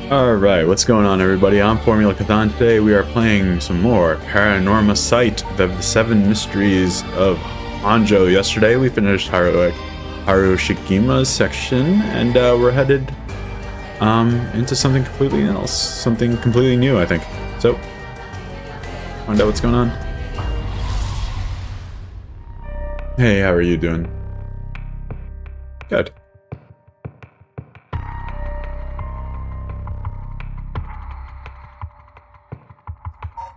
Alright, what's going on everybody? I'm Formula Cathan. Today we are playing some more Paranorma Sight, the Seven Mysteries of Honjo. Yesterday we finished Harushikima's section, and we're headed into something completely else. Something completely new, I think. So, find out what's going on. Hey, how are you doing? Good.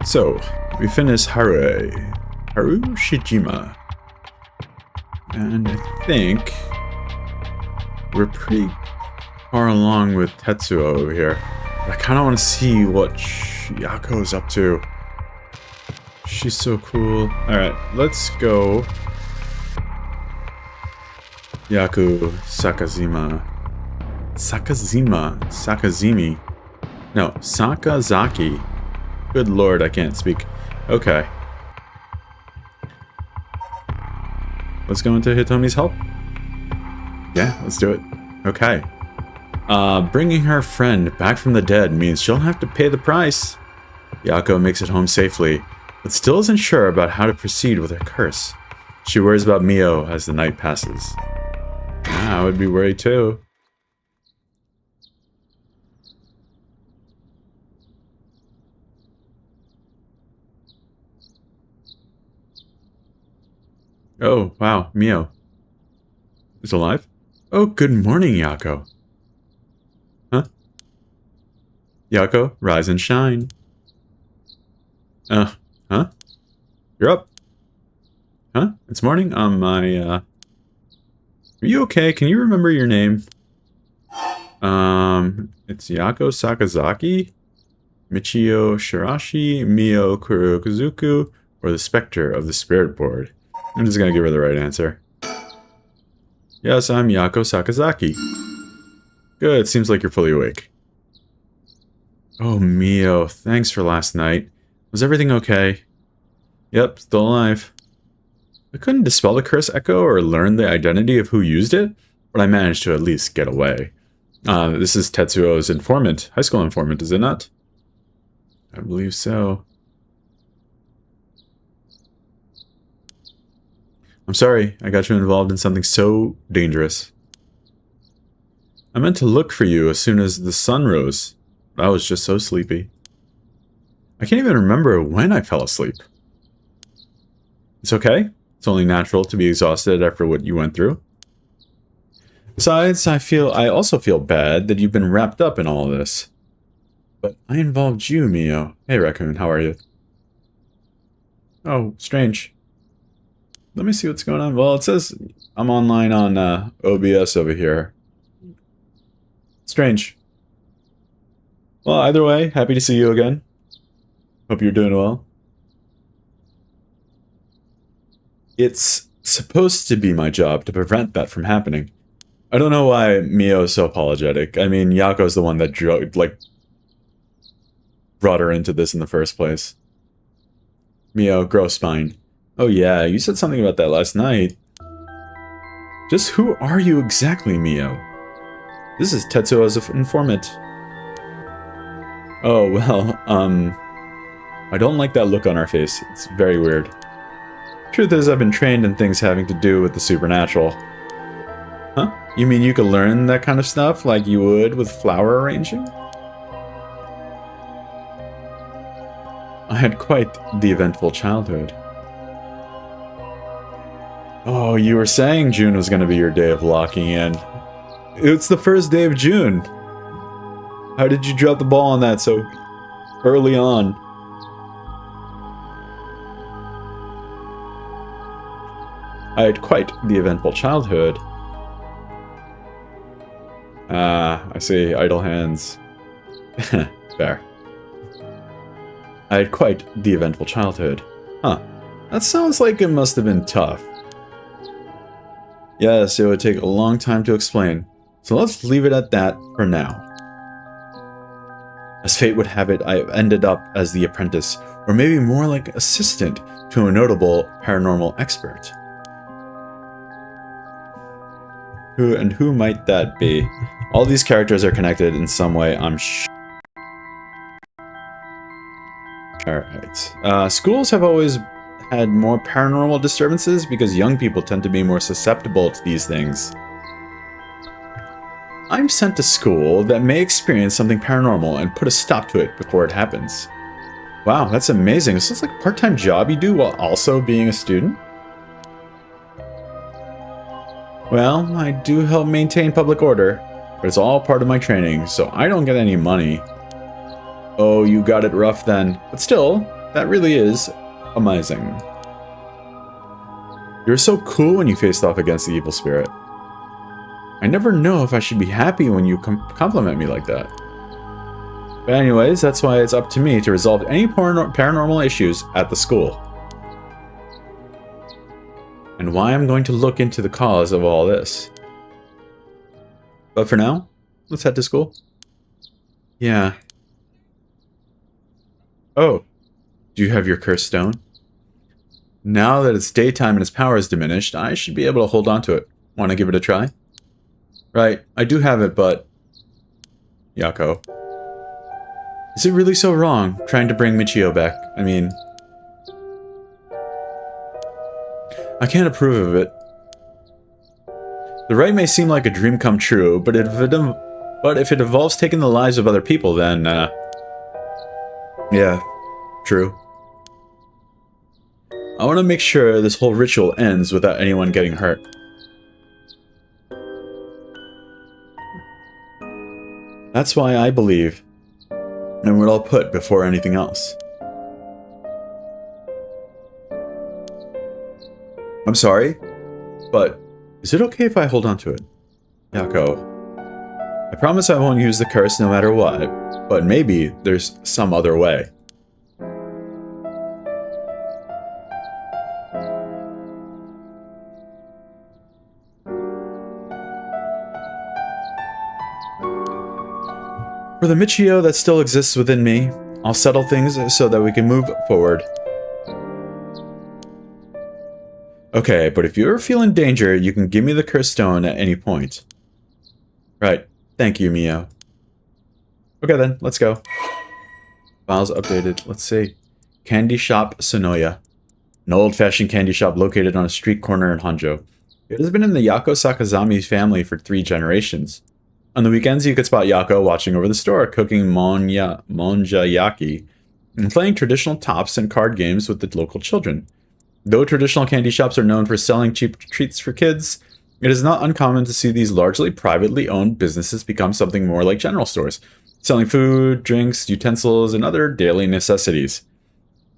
So, we finished Harushijima. And I think we're pretty far along with Tetsuo over here. But I kind of want to see what Yako's up to. She's so cool. Alright, let's go. Yaku Sakazima. Sakazimi. No, Sakazaki. Good lord, I can't speak. Okay. Let's go into Hitomi's help. Yeah, let's do it. Okay. Bringing her friend back from the dead means she'll have to pay the price. Yako makes it home safely, but still isn't sure about how to proceed with her curse. She worries about Mio as the night passes. Yeah, I would be worried too. Oh, wow, Mio is alive? Oh, good morning, Yako. Huh? Yako, rise and shine. Huh? You're up. Huh? It's morning? Are you okay? Can you remember your name? It's Yako Sakazaki, Michio Shirashi, Mio Kurokazuku, or the Spectre of the Spirit Board. I'm just gonna give her the right answer. Yes, I'm Yako Sakazaki. Good, seems like you're fully awake. Oh, Mio, thanks for last night. Was everything okay? Yep, still alive. I couldn't dispel the curse echo or learn the identity of who used it, but I managed to at least get away. This is Tetsuo's informant, high school informant, is it not? I believe so. I'm sorry, I got you involved in something so dangerous. I meant to look for you as soon as the sun rose, but I was just so sleepy. I can't even remember when I fell asleep. It's okay. It's only natural to be exhausted after what you went through. Besides, I also feel bad that you've been wrapped up in all this. But I involved you, Mio. Hey, Raccoon, how are you? Oh, strange. Let me see what's going on. Well, it says I'm online on OBS over here. Strange. Well, either way, happy to see you again. Hope you're doing well. It's supposed to be my job to prevent that from happening. I don't know why Mio is so apologetic. I mean, Yako's the one that brought her into this in the first place. Mio, grow spine. Oh yeah, you said something about that last night. Just who are you exactly, Mio? This is Tetsuo's informant. Oh, well, I don't like that look on our face. It's very weird. Truth is, I've been trained in things having to do with the supernatural. Huh? You mean you could learn that kind of stuff like you would with flower arranging? I had quite the eventful childhood. Oh, you were saying June was going to be your day of locking in. It's the first day of June. How did you drop the ball on that so early on? I had quite the eventful childhood. I see. Idle hands. Fair. I had quite the eventful childhood. Huh. That sounds like it must have been tough. Yes, it would take a long time to explain, so let's leave it at that for now. As fate would have it, I ended up as the apprentice, or maybe more like assistant, to a notable paranormal expert. Who might that be? All these characters are connected in some way, I'm sure. Alright. Schools have always had more paranormal disturbances because young people tend to be more susceptible to these things. I'm sent to school that may experience something paranormal and put a stop to it before it happens. Wow, that's amazing. Is this like a part-time job you do while also being a student? Well, I do help maintain public order, but it's all part of my training, so I don't get any money. Oh, you got it rough then. But still, that really is amazing. You're so cool when you faced off against the evil spirit. I never know if I should be happy when you compliment me like that. But anyways, that's why it's up to me to resolve any paranormal issues at the school. And why I'm going to look into the cause of all this. But for now, let's head to school. Yeah. Oh, do you have your cursed stone? Now that it's daytime and its power is diminished, I should be able to hold on to it. Want to give it a try? Right, I do have it, but... Yako. Is it really so wrong, trying to bring Michio back? I mean... I can't approve of it. The rite may seem like a dream come true, but if it involves taking the lives of other people, then, yeah, true. I want to make sure this whole ritual ends without anyone getting hurt. That's why I believe in what I'll put before anything else. I'm sorry, but is it okay if I hold on to it? Yako, I promise I won't use the curse no matter what, but maybe there's some other way. For the Michio that still exists within me, I'll settle things so that we can move forward. Okay, but if you ever feel in danger, you can give me the cursed stone at any point. Right. Thank you, Mio. Okay then, let's go. Files updated. Let's see. Candy Shop Sonoya. An old-fashioned candy shop located on a street corner in Honjo. It has been in the Yako Sakazami family for 3 generations. On the weekends, you could spot Yako watching over the store, cooking monjayaki, and playing traditional tops and card games with the local children. Though traditional candy shops are known for selling cheap treats for kids, it is not uncommon to see these largely privately owned businesses become something more like general stores, selling food, drinks, utensils, and other daily necessities.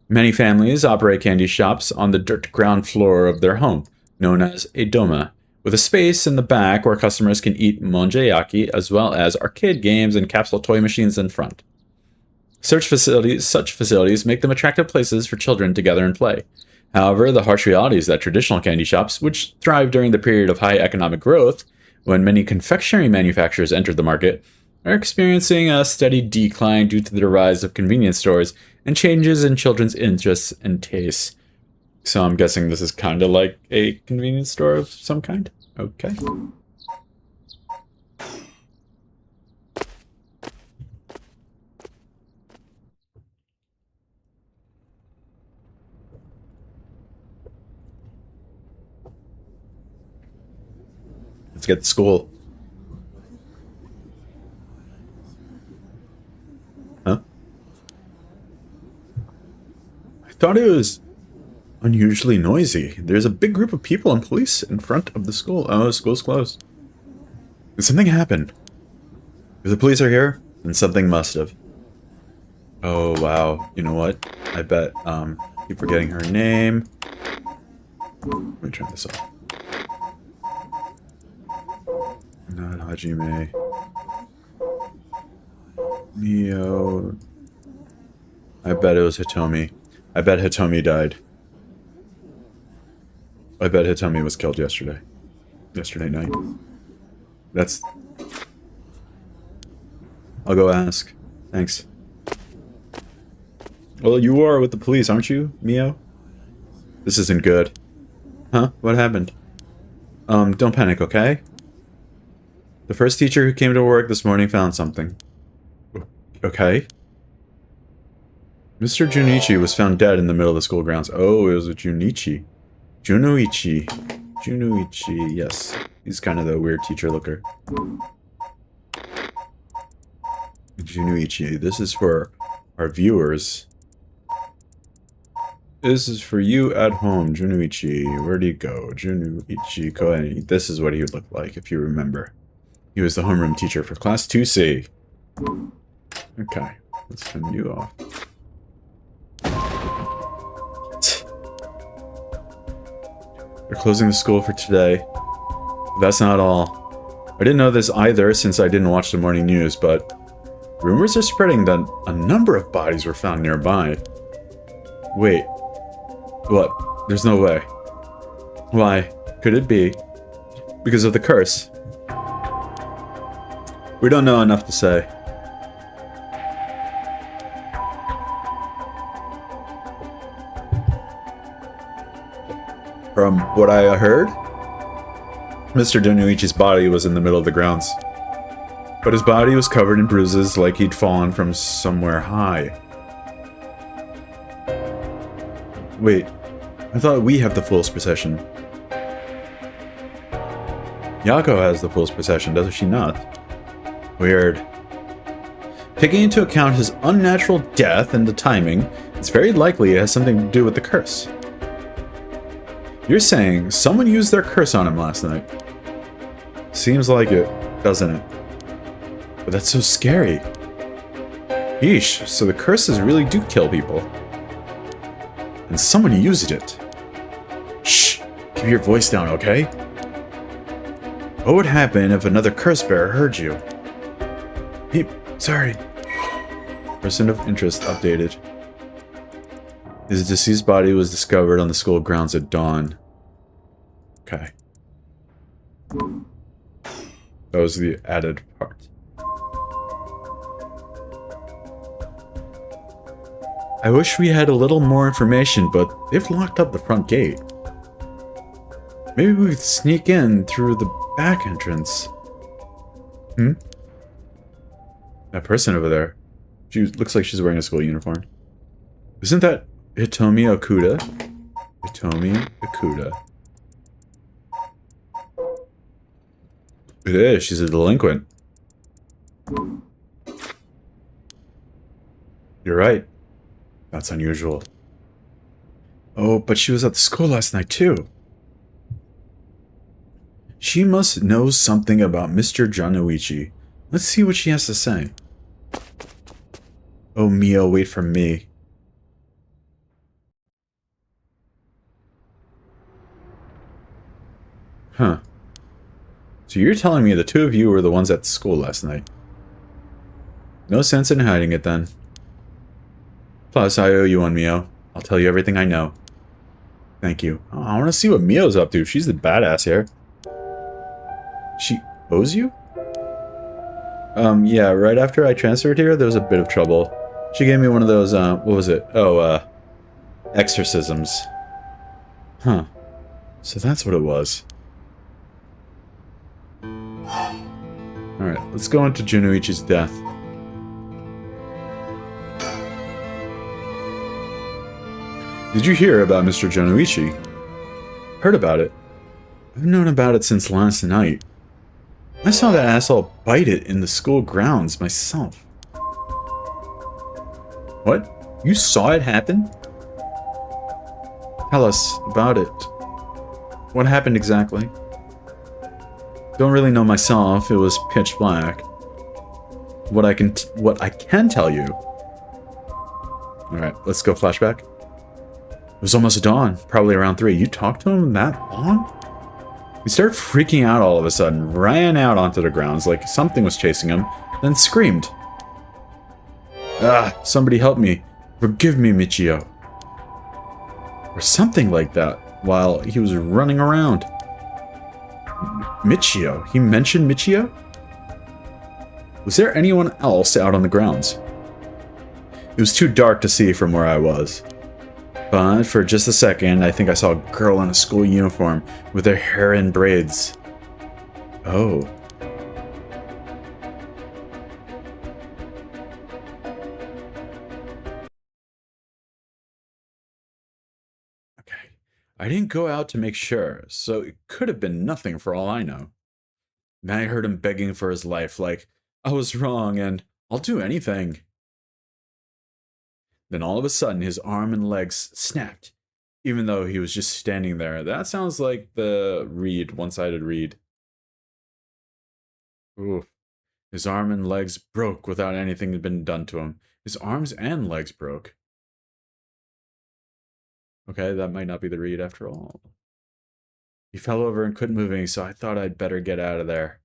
Many families operate candy shops on the dirt ground floor of their home, known as a doma, with a space in the back where customers can eat monjayaki as well as arcade games and capsule toy machines in front. Such facilities make them attractive places for children to gather and play. However, the harsh reality is that traditional candy shops, which thrived during the period of high economic growth, when many confectionery manufacturers entered the market, are experiencing a steady decline due to the rise of convenience stores and changes in children's interests and tastes. So I'm guessing this is kind of like a convenience store of some kind? Okay. Let's get to school. Huh? I thought it was unusually noisy. There's a big group of people and police in front of the school. Oh, the school's closed. Did something happen? If the police are here, then something must have. Oh, wow. You know what? I bet, keep forgetting her name. Let me turn this off. Not Hajime. Mio. I bet it was Hitomi. I bet Hitomi died. I bet Hitomi was killed yesterday. Yesterday night. That's... I'll go ask. Thanks. Well, you are with the police, aren't you, Mio? This isn't good. Huh? What happened? Don't panic, okay? The first teacher who came to work this morning found something. Okay? Mr. Junichi was found dead in the middle of the school grounds. Oh, it was a Junichi. Junoichi. Junoichi, yes. He's kind of the weird teacher looker. Junoichi. This is for our viewers. This is for you at home, Junoichi. Where do you go? Junoichi Koeni. This is what he would look like, if you remember. He was the homeroom teacher for Class 2C. Okay, let's send you off. They're closing the school for today. That's not all. I didn't know this either since I didn't watch the morning news, but rumors are spreading that a number of bodies were found nearby. Wait. What? There's no way. Why? Could it be? Because of the curse. We don't know enough to say. From what I heard, Mr. Donuichi's body was in the middle of the grounds. But his body was covered in bruises like he'd fallen from somewhere high. Wait, I thought we have the Fool's Procession. Yako has the Fool's Procession, doesn't she not? Weird. Taking into account his unnatural death and the timing, it's very likely it has something to do with the curse. You're saying someone used their curse on him last night. Seems like it, doesn't it? But that's so scary. Yeesh, so the curses really do kill people. And someone used it. Shh! Keep your voice down, okay? What would happen if another curse bearer heard you? Beep, sorry. Person of interest updated. His deceased body was discovered on the school grounds at dawn. Okay. That was the added part. I wish we had a little more information, but they've locked up the front gate. Maybe we could sneak in through the back entrance. Hmm? That person over there. She looks like she's wearing a school uniform. Isn't that Hitomi Okuda? Hitomi Okuda. It is. She's a delinquent. You're right. That's unusual. Oh, but she was at the school last night, too. She must know something about Mr. Junoichi. Let's see what she has to say. Oh, Mio, wait for me. Huh. So you're telling me the two of you were the ones at the school last night. No sense in hiding it, then. Plus, I owe you one, Mio. I'll tell you everything I know. Thank you. Oh, I want to see what Mio's up to. She's the badass here. She owes you? Yeah, right after I transferred here, there was a bit of trouble. She gave me one of those, what was it? Oh, exorcisms. Huh. So that's what it was. Alright, let's go into Junoichi's death. Did you hear about Mr. Junoichi? Heard about it. I've known about it since last night. I saw that asshole bite it in the school grounds myself. What? You saw it happen? Tell us about it. What happened exactly? Don't really know myself. It was pitch black. What I can tell you. All right, let's go flashback. It was almost dawn, probably around 3. You talked to him that long? He started freaking out all of a sudden, ran out onto the grounds like something was chasing him, then screamed. Ah, somebody help me. Forgive me, Michio. Or something like that, while he was running around. Michio? He mentioned Michio? Was there anyone else out on the grounds? It was too dark to see from where I was. But for just a second, I think I saw a girl in a school uniform with her hair in braids. Oh. I didn't go out to make sure, so it could have been nothing for all I know. And I heard him begging for his life, like, I was wrong and I'll do anything. Then all of a sudden, his arm and legs snapped, even though he was just standing there. That sounds like the reed, one-sided reed. Ooh. His arm and legs broke without anything had been done to him. His arms and legs broke. Okay, that might not be the reed after all. He fell over and couldn't move any, so I thought I'd better get out of there.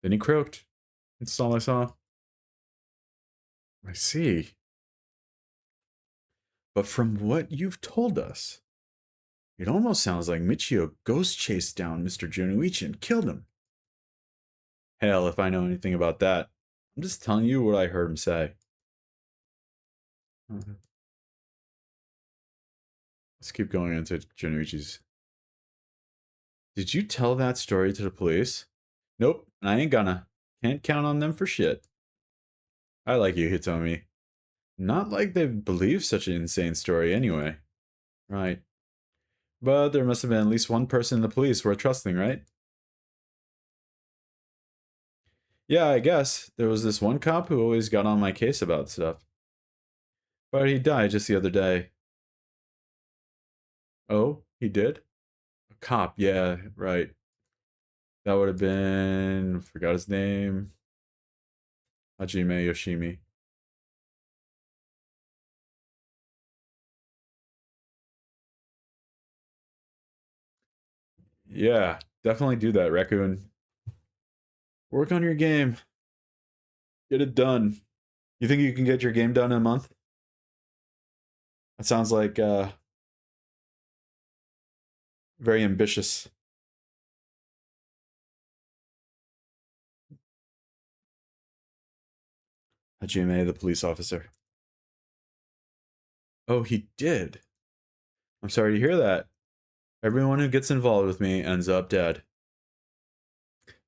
Then he croaked. That's all I saw. I see. But from what you've told us, it almost sounds like Michio ghost chased down Mr. Jonoichi and killed him. Hell, if I know anything about that. I'm just telling you what I heard him say. Let's keep going into Jonoichi's. Did you tell that story to the police? Nope, I ain't gonna. Can't count on them for shit. I like you, Hitomi. Not like they've believed such an insane story anyway. Right. But there must have been at least one person in the police worth trusting, right? Yeah, I guess. There was this one cop who always got on my case about stuff. But he died just the other day. Oh, he did? A cop, yeah, right. That would have been... forgot his name. Hajime Yoshimi. Yeah, definitely do that, Raccoon. Work on your game. Get it done. You think you can get your game done in a month? That sounds like very ambitious. Hajime, the police officer. Oh, he did. I'm sorry to hear that. Everyone who gets involved with me ends up dead.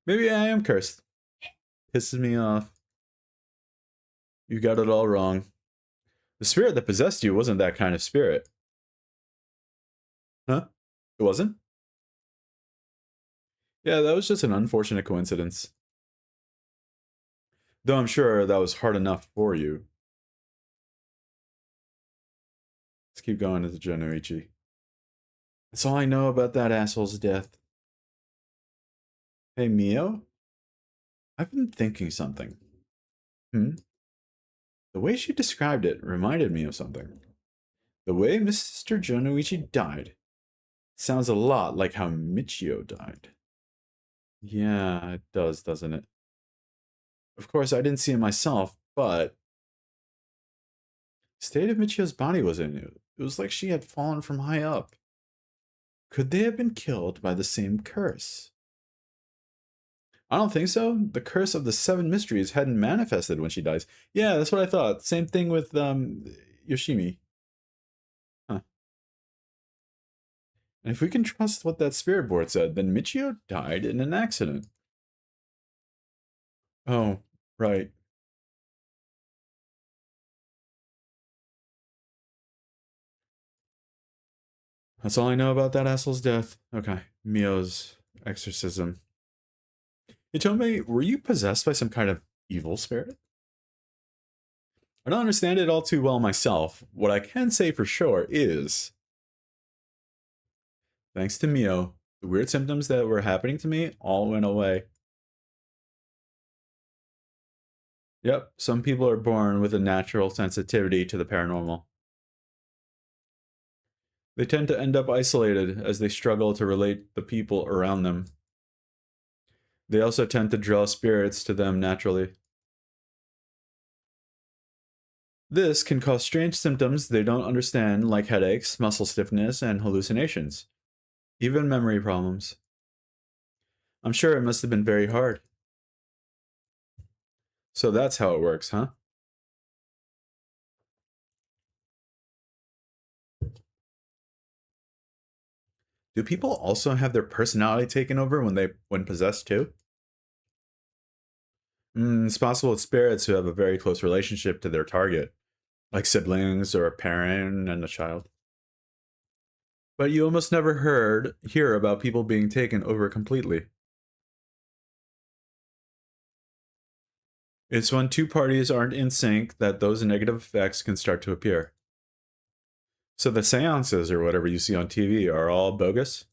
Maybe I am cursed. Pisses me off. You got it all wrong. The spirit that possessed you wasn't that kind of spirit. Huh? It wasn't? Yeah, that was just an unfortunate coincidence. Though I'm sure that was hard enough for you. Let's keep going into Jonoichi. That's all I know about that asshole's death. Hey, Mio? I've been thinking something. Hmm? The way she described it reminded me of something. The way Mr. Jonoichi died sounds a lot like how Michio died. Yeah, it does, doesn't it? Of course, I didn't see it myself, but the state of Michio's body was in it. It was like she had fallen from high up. Could they have been killed by the same curse? I don't think so. The curse of the seven mysteries hadn't manifested when she dies. Yeah, that's what I thought. Same thing with Yoshimi. Huh. And if we can trust what that spirit board said, then Michio died in an accident. Oh, right. That's all I know about that asshole's death. Okay, Mio's exorcism. You told me, were you possessed by some kind of evil spirit? I don't understand it all too well myself. What I can say for sure is, thanks to Mio, the weird symptoms that were happening to me all went away. Yep, some people are born with a natural sensitivity to the paranormal. They tend to end up isolated as they struggle to relate the people around them. They also tend to draw spirits to them naturally. This can cause strange symptoms they don't understand, like headaches, muscle stiffness, and hallucinations. Even memory problems. I'm sure it must have been very hard. So that's how it works, huh? Do people also have their personality taken over when possessed too? It's possible it's spirits who have a very close relationship to their target. Like siblings or a parent and a child. But you almost never hear about people being taken over completely. It's when two parties aren't in sync that those negative effects can start to appear. So the seances or whatever you see on TV are all bogus?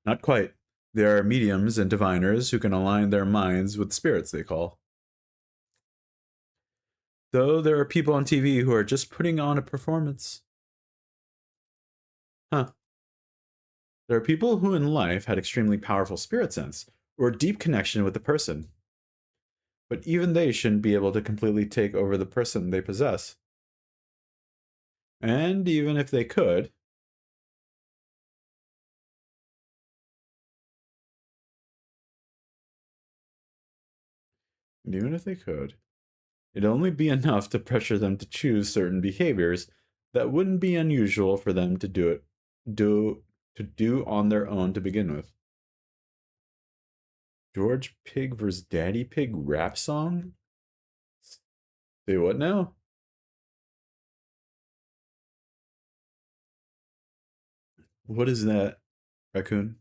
Not quite. There are mediums and diviners who can align their minds with spirits, they call. Though there are people on TV who are just putting on a performance. Huh. There are people who in life had extremely powerful spirit sense, or deep connection with the person. But even they shouldn't be able to completely take over the person they possess. And even if they could, it'd only be enough to pressure them to choose certain behaviors that wouldn't be unusual for them to do on their own to begin with. George Pig vs. Daddy Pig rap song? Say what now? What is that, Raccoon?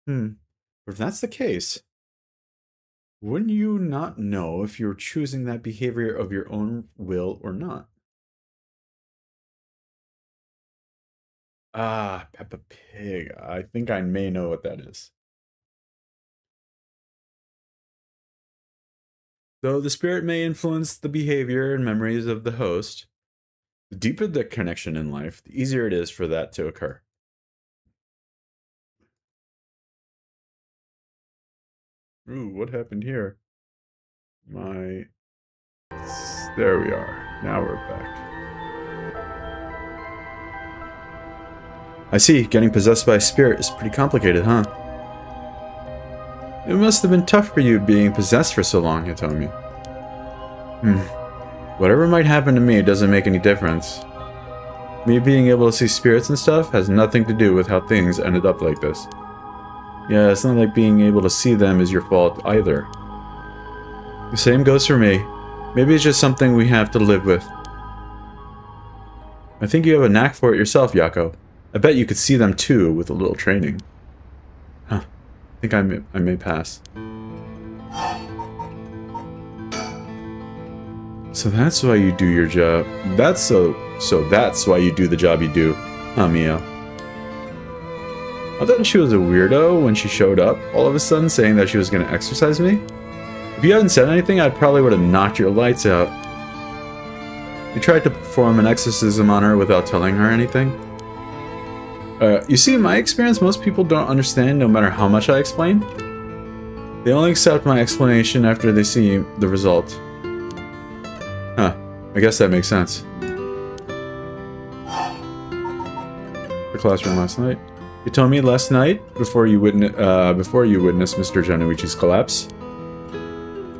But if that's the case, wouldn't you not know if you're choosing that behavior of your own will or not? Ah, Peppa Pig. I think I may know what that is. Though the spirit may influence the behavior and memories of the host, the deeper the connection in life, the easier it is for that to occur. Ooh, what happened here? There we are. Now we're back. I see, getting possessed by a spirit is pretty complicated, huh? It must have been tough for you being possessed for so long, Hitomi. Whatever might happen to me doesn't make any difference. Me being able to see spirits and stuff has nothing to do with how things ended up like this. Yeah, it's not like being able to see them is your fault either. The same goes for me. Maybe it's just something we have to live with. I think you have a knack for it yourself, Yako. I bet you could see them too with a little training. Huh. I think I may pass. So that's why you do your job. That's why you do the job you do, huh, Mio? I thought she was a weirdo when she showed up, all of a sudden saying that she was going to exorcise me. If you hadn't said anything, I probably would have knocked your lights out. You tried to perform an exorcism on her without telling her anything. You see, in my experience, most people don't understand no matter how much I explain. They only accept my explanation after they see the result. Huh, I guess that makes sense. The classroom last night. You told me last night, before you witnessed Mr. Januichi's collapse.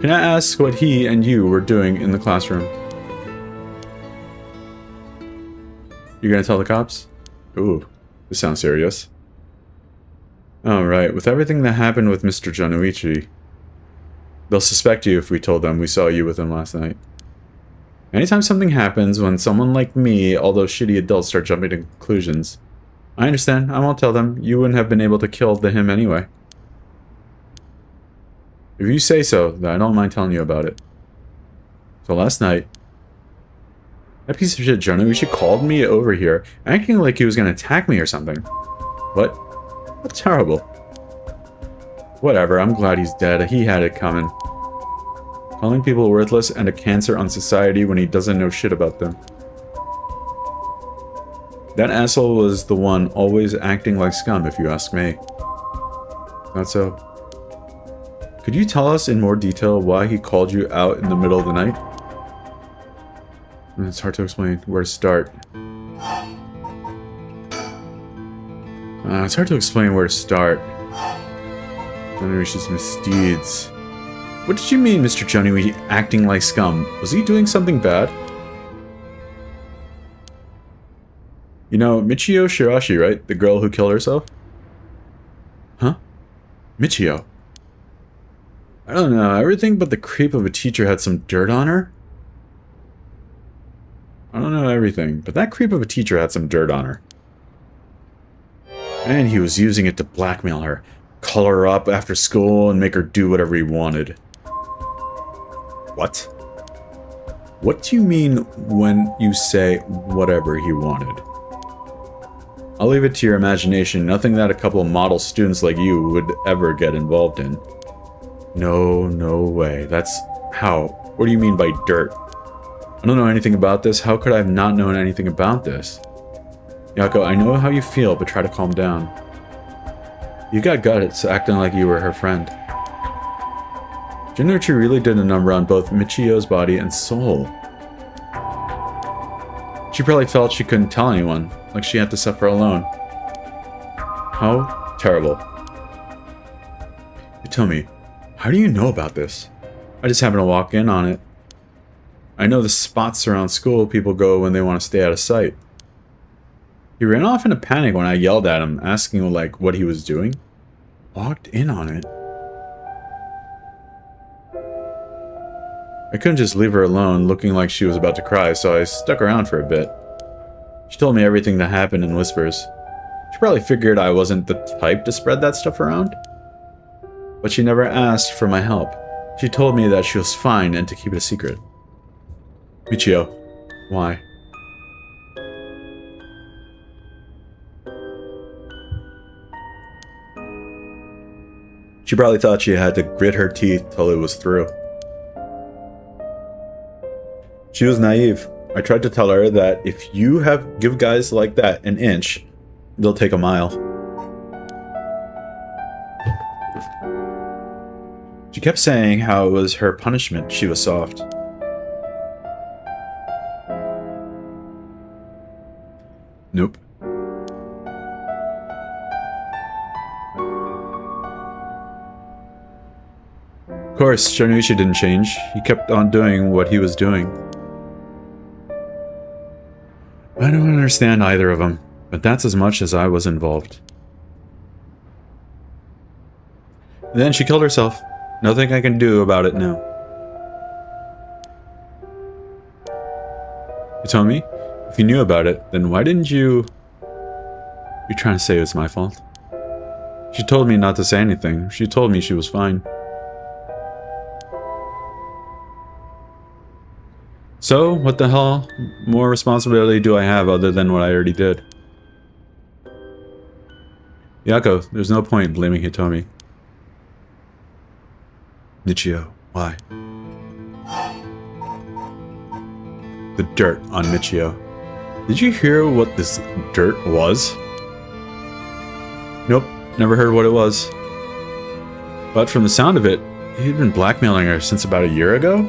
Can I ask what he and you were doing in the classroom? You're gonna tell the cops? Ooh. This sounds serious. Alright, with everything that happened with Mr. Januichi, they'll suspect you if we told them we saw you with him last night. Anytime something happens when someone like me, all those shitty adults start jumping to conclusions. I understand, I won't tell them. You wouldn't have been able to kill him anyway. If you say so, then I don't mind telling you about it. So last night, that piece of shit Januichi called me over here, acting like he was gonna attack me or something. What? That's terrible. Whatever, I'm glad he's dead. He had it coming. Calling people worthless and a cancer on society when he doesn't know shit about them. That asshole was the one always acting like scum, if you ask me. Not so. Could you tell us in more detail why he called you out in the middle of the night? It's hard to explain where to start. It's hard to explain where to start. Januichi's misdeeds. What did you mean, Mr. Januichi acting like scum? Was he doing something bad? You know, Michio Shirashi, right? The girl who killed herself? Huh? Michio? I don't know, everything but the creep of a teacher had some dirt on her? I don't know everything, but that creep of a teacher had some dirt on her. And he was using it to blackmail her. Call her up after school and make her do whatever he wanted. What? What do you mean when you say whatever he wanted? I'll leave it to your imagination. Nothing that a couple of model students like you would ever get involved in. No way. That's how? What do you mean by dirt? I don't know anything about this. How could I have not known anything about this? Yako, I know how you feel, but try to calm down. You got guts acting like you were her friend. Junichi really did a number on both Michio's body and soul. She probably felt she couldn't tell anyone, like she had to suffer alone. How terrible. You tell me, how do you know about this? I just happened to walk in on it. I know the spots around school people go when they want to stay out of sight. He ran off in a panic when I yelled at him, asking like what he was doing. Walked in on it. I couldn't just leave her alone, looking like she was about to cry, so I stuck around for a bit. She told me everything that happened in whispers. She probably figured I wasn't the type to spread that stuff around. But she never asked for my help. She told me that she was fine and to keep it a secret. Michio, why? She probably thought she had to grit her teeth till it was through. She was naive. I tried to tell her that if you give guys like that an inch, they'll take a mile. She kept saying how it was her punishment she was soft. Nope. Of course, Junichi didn't change. He kept on doing what he was doing. I don't understand either of them, but that's as much as I was involved. Then she killed herself. Nothing I can do about it now. You told me? If you knew about it, then why didn't you... You're trying to say it's my fault? She told me not to say anything. She told me she was fine. So, what the hell more responsibility do I have other than what I already did? Yako, there's no point blaming Hitomi. Michio, why? The dirt on Michio. Did you hear what this dirt was? Nope, never heard what it was. But from the sound of it, he'd been blackmailing her since about a year ago?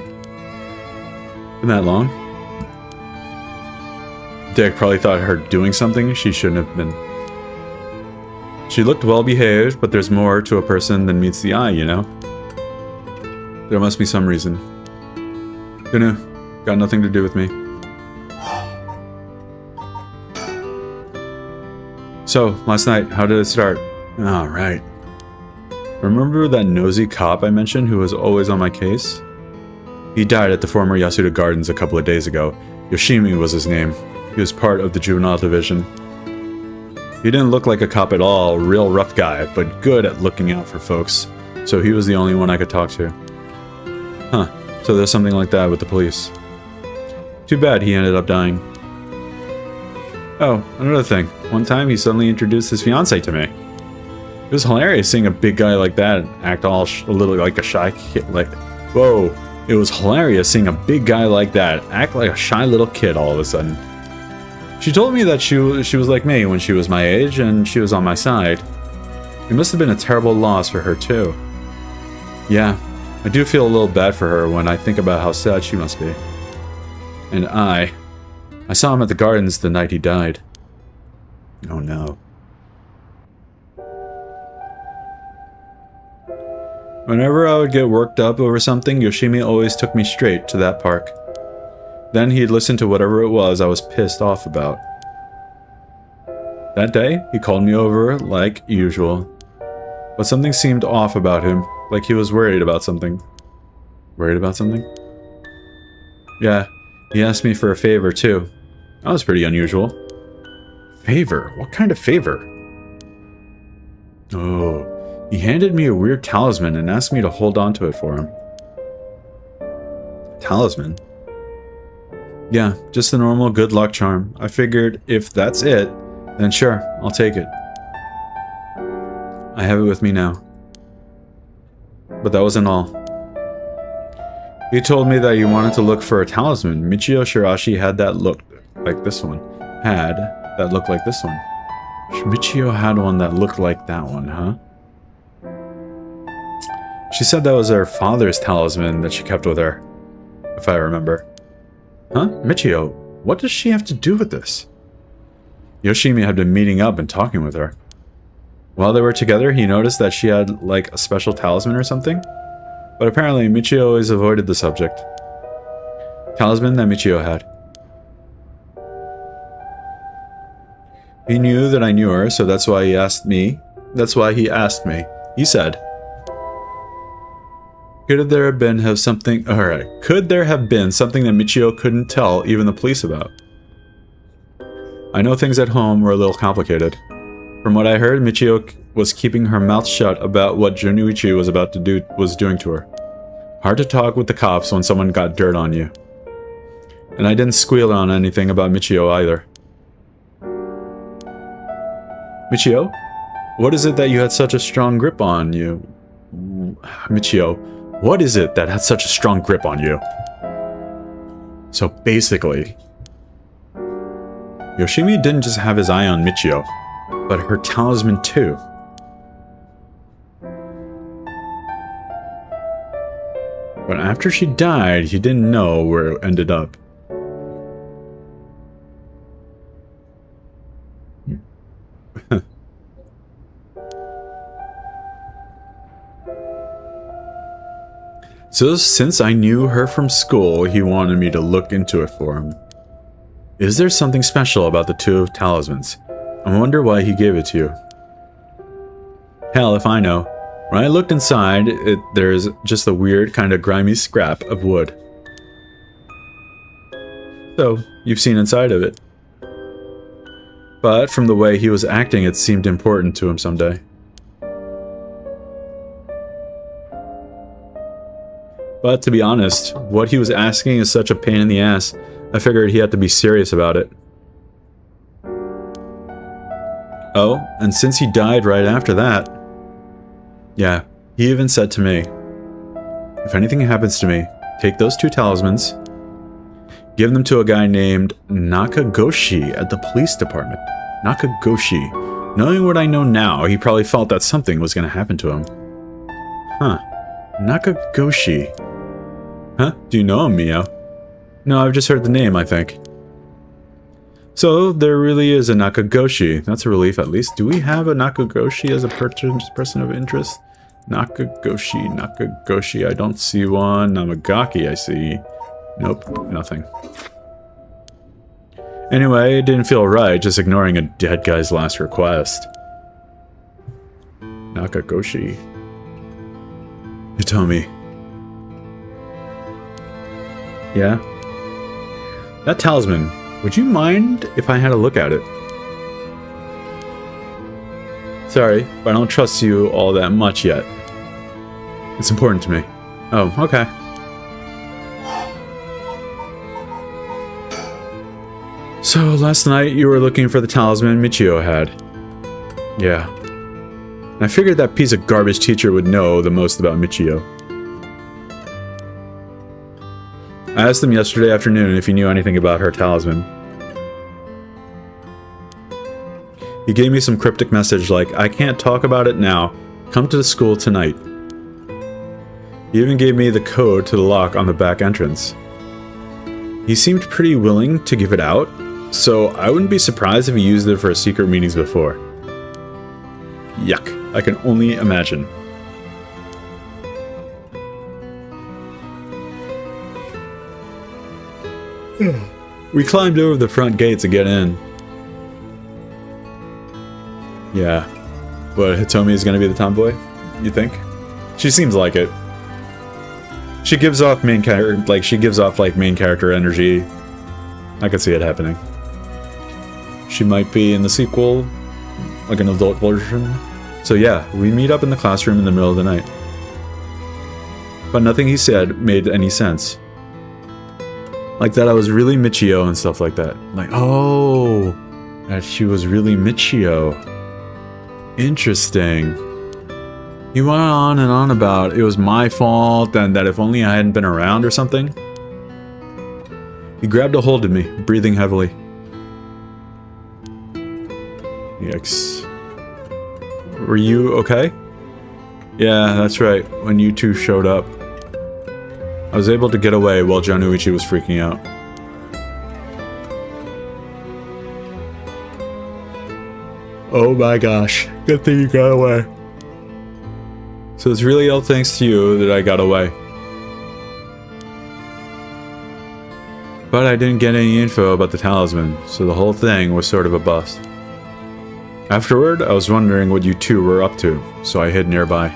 Been that long? Dick probably thought her doing something she shouldn't have been. She looked well behaved, but there's more to a person than meets the eye, you know? There must be some reason. Dunno, got nothing to do with me. So, last night, how did it start? Oh, right. Remember that nosy cop I mentioned who was always on my case? He died at the former Yasuda Gardens a couple of days ago. Yoshimi was his name. He was part of the juvenile division. He didn't look like a cop at all, real rough guy, but good at looking out for folks. So he was the only one I could talk to. Huh, so there's something like that with the police. Too bad he ended up dying. Oh, another thing. One time he suddenly introduced his fiancée to me. It was hilarious seeing a big guy like that act all a little like a shy kid. Whoa. It was hilarious seeing a big guy like that act like a shy little kid all of a sudden. She told me that she was like me when she was my age and she was on my side. It must have been a terrible loss for her too. Yeah, I do feel a little bad for her when I think about how sad she must be. And I saw him at the gardens the night he died. Oh no. Whenever I would get worked up over something, Yoshimi always took me straight to that park. Then he'd listen to whatever it was I was pissed off about. That day, he called me over like usual. But something seemed off about him, like he was worried about something. Worried about something? Yeah, He asked me for a favor, too. That was pretty unusual. Favor? What kind of favor? Oh, he handed me a weird talisman and asked me to hold on to it for him. Talisman? Yeah, just a normal good luck charm. I figured if that's it, then sure, I'll take it. I have it with me now. But that wasn't all. He told me that he wanted to look for a talisman. Michio Shirashi had that look like this one. Had that look like this one. Michio had one that looked like that one, huh? She said that was her father's talisman that she kept with her, if I remember. Huh? Michio, what does she have to do with this? Yoshimi had been meeting up and talking with her. While they were together, he noticed that she had, like, a special talisman or something. But apparently, Michio always avoided the subject. Talisman that Michio had. He knew that I knew her, so that's why he asked me. That's why he asked me. He said, Could there have been something that Michio couldn't tell even the police about? I know things at home were a little complicated. From what I heard, Michio was keeping her mouth shut about what Junichi was doing to her. Hard to talk with the cops when someone got dirt on you. And I didn't squeal on anything about Michio either. Michio? What is it that you had such a strong grip on you? Michio, what is it that had such a strong grip on you? So basically, Yoshimi didn't just have his eye on Michio, but her talisman too. But after she died, he didn't know where it ended up. So since I knew her from school, he wanted me to look into it for him. Is there something special about the two talismans? I wonder why he gave it to you. Hell if I know. When I looked inside, there's just a weird kind of grimy scrap of wood. So, you've seen inside of it. But from the way he was acting, it seemed important to him someday. But to be honest, what he was asking is such a pain in the ass, I figured he had to be serious about it. Oh, and since he died right after that... Yeah, he even said to me, if anything happens to me, take those two talismans, give them to a guy named Nakagoshi at the police department. Nakagoshi. Knowing what I know now, he probably felt that something was going to happen to him. Huh. Nakagoshi. Huh? Do you know him, Mio? No, I've just heard the name, I think. So, there really is a Nakagoshi. That's a relief, at least. Do we have a Nakagoshi as a person of interest? Nakagoshi, I don't see one. Namagaki, I see. Nope, nothing. Anyway, it didn't feel right, just ignoring a dead guy's last request. Nakagoshi. Hitomi. Yeah? That talisman, would you mind if I had a look at it? Sorry, but I don't trust you all that much yet. It's important to me. Oh, okay. So, last night you were looking for the talisman Michio had. Yeah. I figured that piece of garbage teacher would know the most about Michio. I asked him yesterday afternoon if he knew anything about her talisman. He gave me some cryptic message like, I can't talk about it now. Come to the school tonight. He even gave me the code to the lock on the back entrance. He seemed pretty willing to give it out, so I wouldn't be surprised if he used it for secret meetings before. Yuck, I can only imagine. We climbed over the front gate to get in. Yeah. But Hitomi is gonna be the tomboy? You think? She seems like it. She gives off main character, main character energy. I could see it happening. She might be in the sequel, like an adult version. So yeah, we meet up in the classroom in the middle of the night. But nothing he said made any sense. Like that I was really Michio and stuff like that. Like, oh, that she was really Michio. Interesting. He went on and on about it was my fault and that if only I hadn't been around or something. He grabbed a hold of me, breathing heavily. Yikes. Were you okay? Yeah, that's right. When you two showed up. I was able to get away while Januichi was freaking out. Oh my gosh. Good thing you got away. So it's really all thanks to you that I got away. But I didn't get any info about the talisman, so the whole thing was sort of a bust. Afterward, I was wondering what you two were up to, so I hid nearby.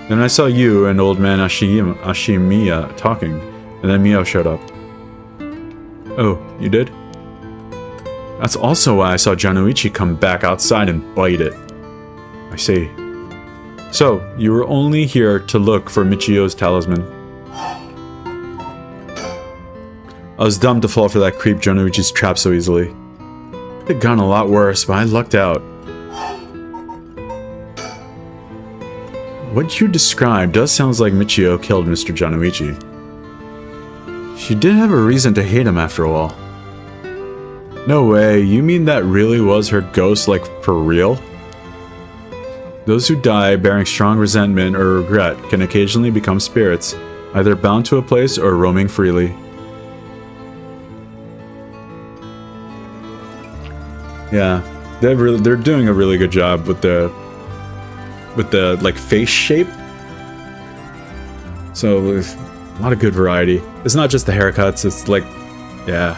Then I saw you and old man Ashimiya talking, and then Mio showed up. Oh, you did? That's also why I saw Januichi come back outside and bite it. I see. So, you were only here to look for Michio's talisman. I was dumb to fall for that creep Januichi's trap so easily. It had gone a lot worse, but I lucked out. What you described does sound like Michio killed Mr. Januichi. She did have a reason to hate him after a while. No way, you mean that really was her ghost, like for real? Those who die bearing strong resentment or regret can occasionally become spirits, either bound to a place or roaming freely. Yeah, they're doing a really good job with the like face shape. So there's a lot of good variety. It's not just the haircuts, it's like, yeah.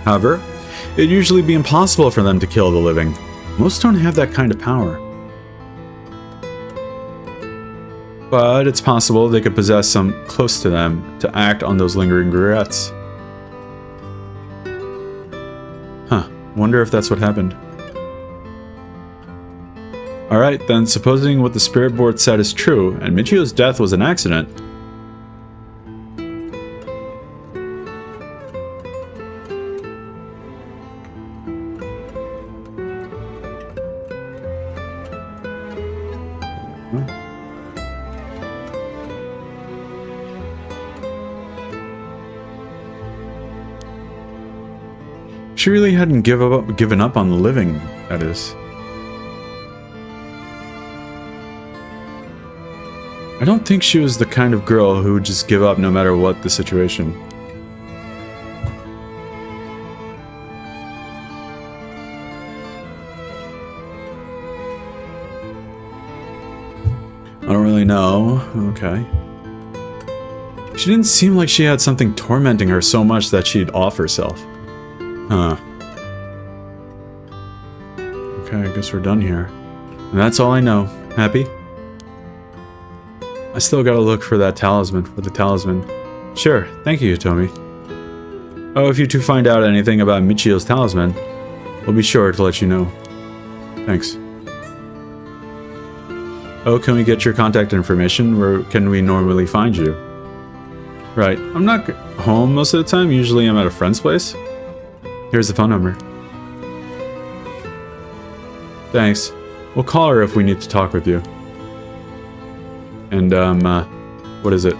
However, it'd usually be impossible for them to kill the living. Most don't have that kind of power. But it's possible they could possess some close to them to act on those lingering regrets. Huh, wonder if that's what happened. Alright, then supposing what the spirit board said is true, and Michio's death was an accident. She really hadn't given up on the living, that is. I don't think she was the kind of girl who would just give up no matter what the situation. I don't really know. Okay. She didn't seem like she had something tormenting her so much that she'd off herself. Huh. Okay, I guess we're done here. And that's all I know. Happy? I still gotta look for that talisman, Sure, thank you, Tomi. Oh, if you two find out anything about Michio's talisman, we'll be sure to let you know. Thanks. Oh, can we get your contact information? Where can we normally find you? Right, I'm not home most of the time. Usually I'm at a friend's place. Here's the phone number. Thanks. We'll call her if we need to talk with you. And, what is it?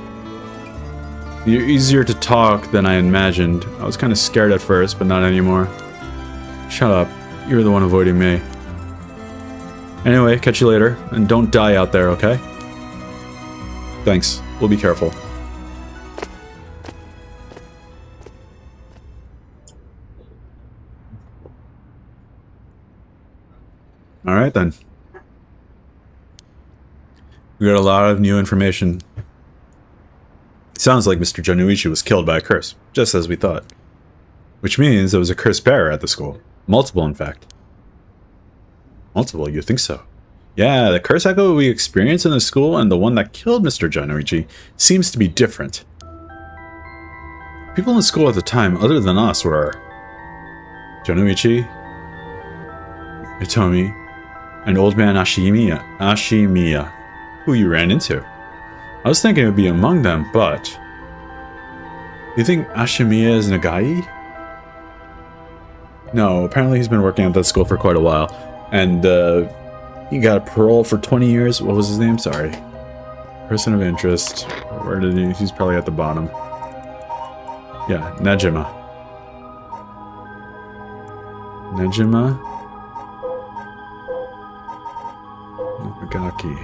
You're easier to talk than I imagined. I was kind of scared at first, but not anymore. Shut up. You're the one avoiding me. Anyway, catch you later. And don't die out there, okay? Thanks. We'll be careful. Alright then. We got a lot of new information. Sounds like Mr. Januichi was killed by a curse, just as we thought. Which means there was a cursed bearer at the school. Multiple, in fact. Multiple, you think so? Yeah, the curse echo we experienced in the school and the one that killed Mr. Januichi seems to be different. People in school at the time, other than us, were Jonuichi, Hitomi, and old man Ashimiya, who you ran into. I was thinking it would be among them, but... You think Ashimiya is Nagai? No, apparently he's been working at that school for quite a while. And, he got a parole for 20 years. What was his name? Sorry. Person of interest. Where did he... He's probably at the bottom. Yeah, Nejima. Nejima? Nagaki.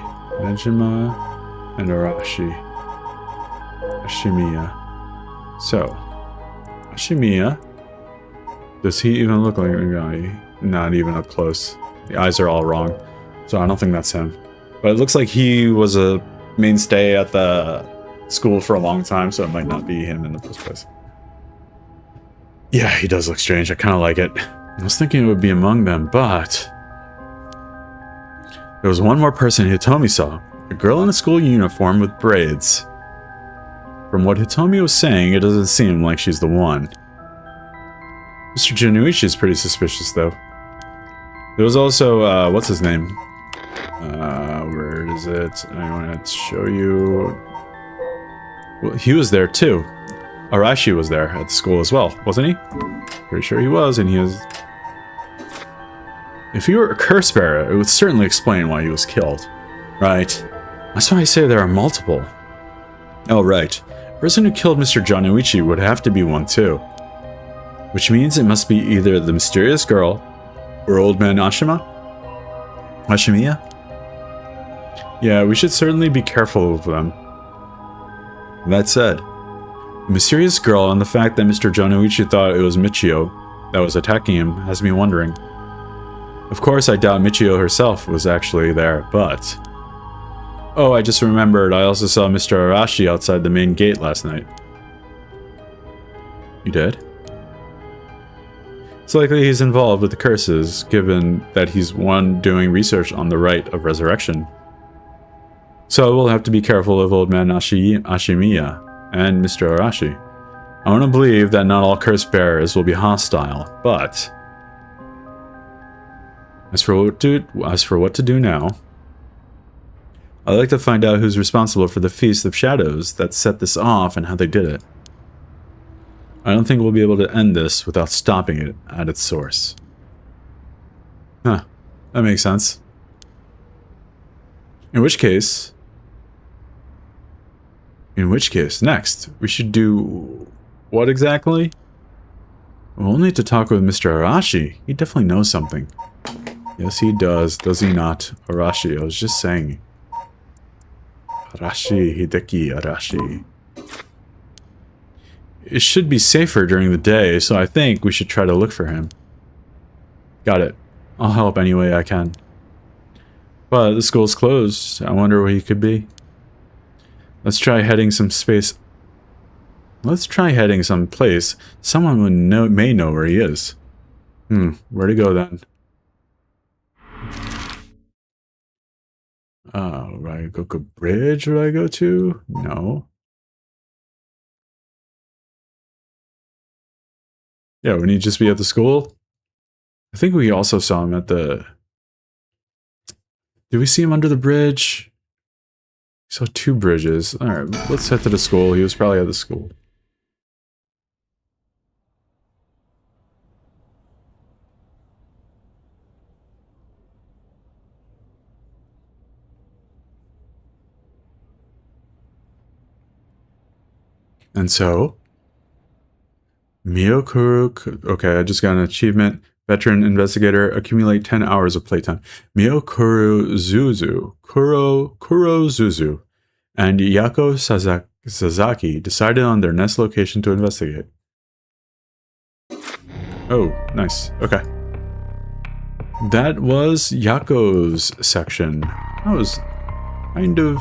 Nejima and Arashi. Ashimiya. So, Ashimiya. Does he even look like a guy? Not even up close. The eyes are all wrong. So I don't think that's him. But it looks like he was a mainstay at the school for a long time, so it might not be him in the first place. Yeah, he does look strange. I kind of like it. I was thinking it would be among them, but... There was one more person Hitomi saw. A girl in a school uniform with braids. From what Hitomi was saying, it doesn't seem like she's the one. Mr. Jonuichi is pretty suspicious, though. There was also, what's his name? Where is it? I want to show you... Well, he was there, too. Arashi was there at the school as well, wasn't he? Pretty sure he was, and he was... If he were a curse bearer, it would certainly explain why he was killed. Right. That's why I say there are multiple. Oh, right. The person who killed Mr. Jonuichi would have to be one, too. Which means it must be either the mysterious girl, or old man Ashimiya? Yeah, we should certainly be careful of them. That said, the mysterious girl and the fact that Mr. Jonuichi thought it was Michio that was attacking him has me wondering. Of course, I doubt Michio herself was actually there, but... Oh, I just remembered, I also saw Mr. Arashi outside the main gate last night. You did? It's likely he's involved with the curses, given that he's one doing research on the rite of resurrection. So we'll have to be careful of old man Ashimiya and Mr. Arashi. I want to believe that not all curse bearers will be hostile, but... As for what to do now, I'd like to find out who's responsible for the Feast of Shadows that set this off and how they did it. I don't think we'll be able to end this without stopping it at its source. Huh. That makes sense. In which case, next, we should do... What exactly? We'll need to talk with Mr. Arashi. He definitely knows something. Yes, he does he not? Arashi, I was just saying. Arashi, Hideki Arashi. It should be safer during the day, so I think we should try to look for him. Got it. I'll help any way I can. But the school's closed. I wonder where he could be. Let's try heading someplace. Someone may know where he is. Where to go then? Ryogoku Bridge would I go to? No. Yeah, wouldn't he just be at the school? I think we also saw him at the... Did we see him under the bridge? We saw two bridges. Alright, let's head to the school. He was probably at the school. And so... Miyokuro... Okay, I just got an achievement. Veteran investigator, accumulate 10 hours of playtime. Miyokuro Zuzu, and Yako Sasaki decided on their next location to investigate. Oh, nice. Okay. That was Yako's section. That was kind of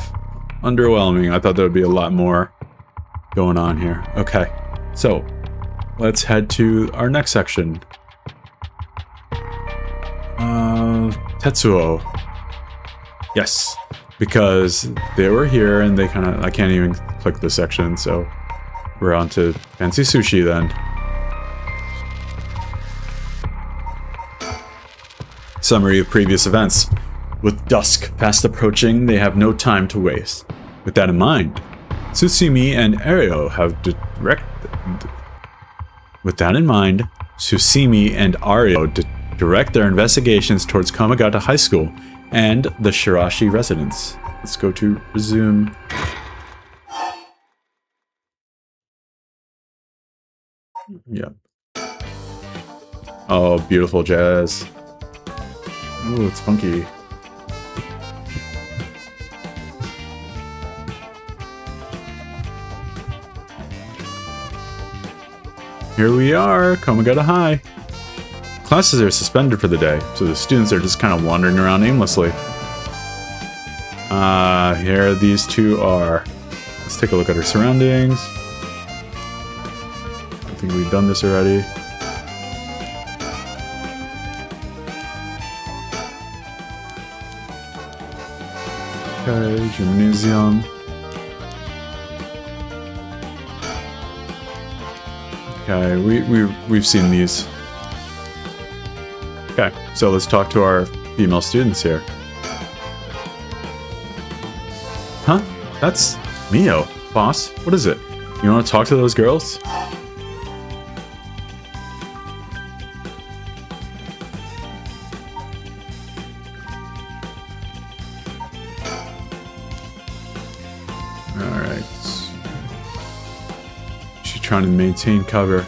underwhelming. I thought there would be a lot more going on here. Okay, so let's head to our next section. Tetsuo. Yes, because they were here and they kind of... I can't even click the section, so We're on to fancy sushi then. Summary of previous events. With dusk fast approaching, they have no time to waste. With that in mind, Tsutsumi and Ario have direct their investigations towards Komagata High School and the Shirashi residence. Let's go to resume. Yep. Oh, beautiful jazz. Ooh, it's funky. Here we are, Komagata High. Classes are suspended for the day, so the students are just kind of wandering around aimlessly. Here these two are. Let's take a look at our surroundings. I think we've done this already. Okay, gymnasium. Okay, we've seen these. Okay, so let's talk to our female students here. Huh? That's Mio, boss. What is it? You want to talk to those girls? Alright. She's trying to maintain cover.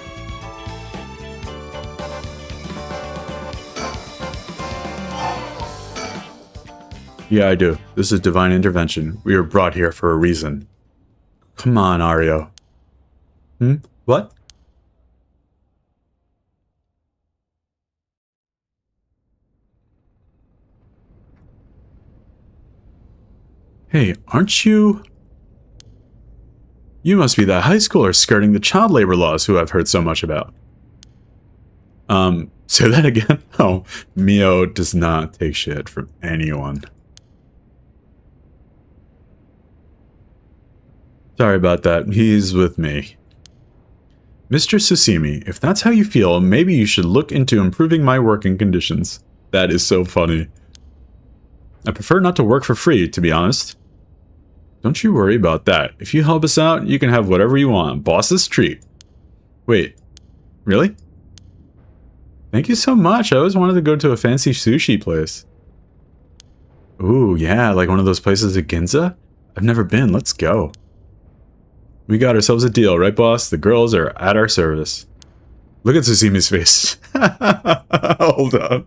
Yeah, I do. This is divine intervention. We were brought here for a reason. Come on, Ario. What? Hey, aren't you... You must be that high schooler skirting the child labor laws who I've heard so much about. Say that again? Oh, Mio does not take shit from anyone. Sorry about that. He's with me. Mr. Tsutsumi, if that's how you feel, maybe you should look into improving my working conditions. That is so funny. I prefer not to work for free, to be honest. Don't you worry about that. If you help us out, you can have whatever you want. Boss's treat. Wait, really? Thank you so much. I always wanted to go to a fancy sushi place. Ooh, yeah, like one of those places at Ginza? I've never been. Let's go. We got ourselves a deal, right, boss? The girls are at our service. Look at Tsusumi's face. Hold on.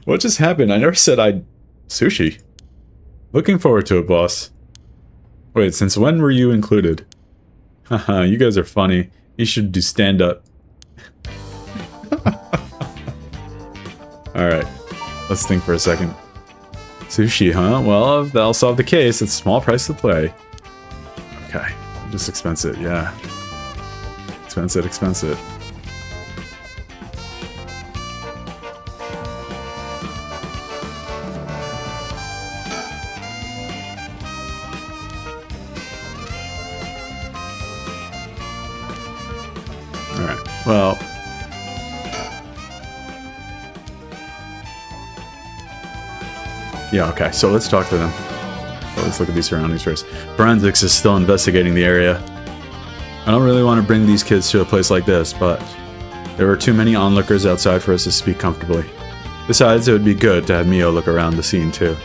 What just happened? I never said I'd... Sushi. Looking forward to it, boss. Wait, since when were you included? Haha, you guys are funny. You should do stand-up. Alright. Let's think for a second. Sushi, huh? Well, if that'll solve the case, it's a small price to play. Okay. Just expense it, yeah. Expense it, expense it. Alright, well... Yeah, okay, so let's talk to them. Let's look at these surroundings first. Forensics is still investigating the area. I don't really want to bring these kids to a place like this, but there were too many onlookers outside for us to speak comfortably. Besides, it would be good to have Mio look around the scene too.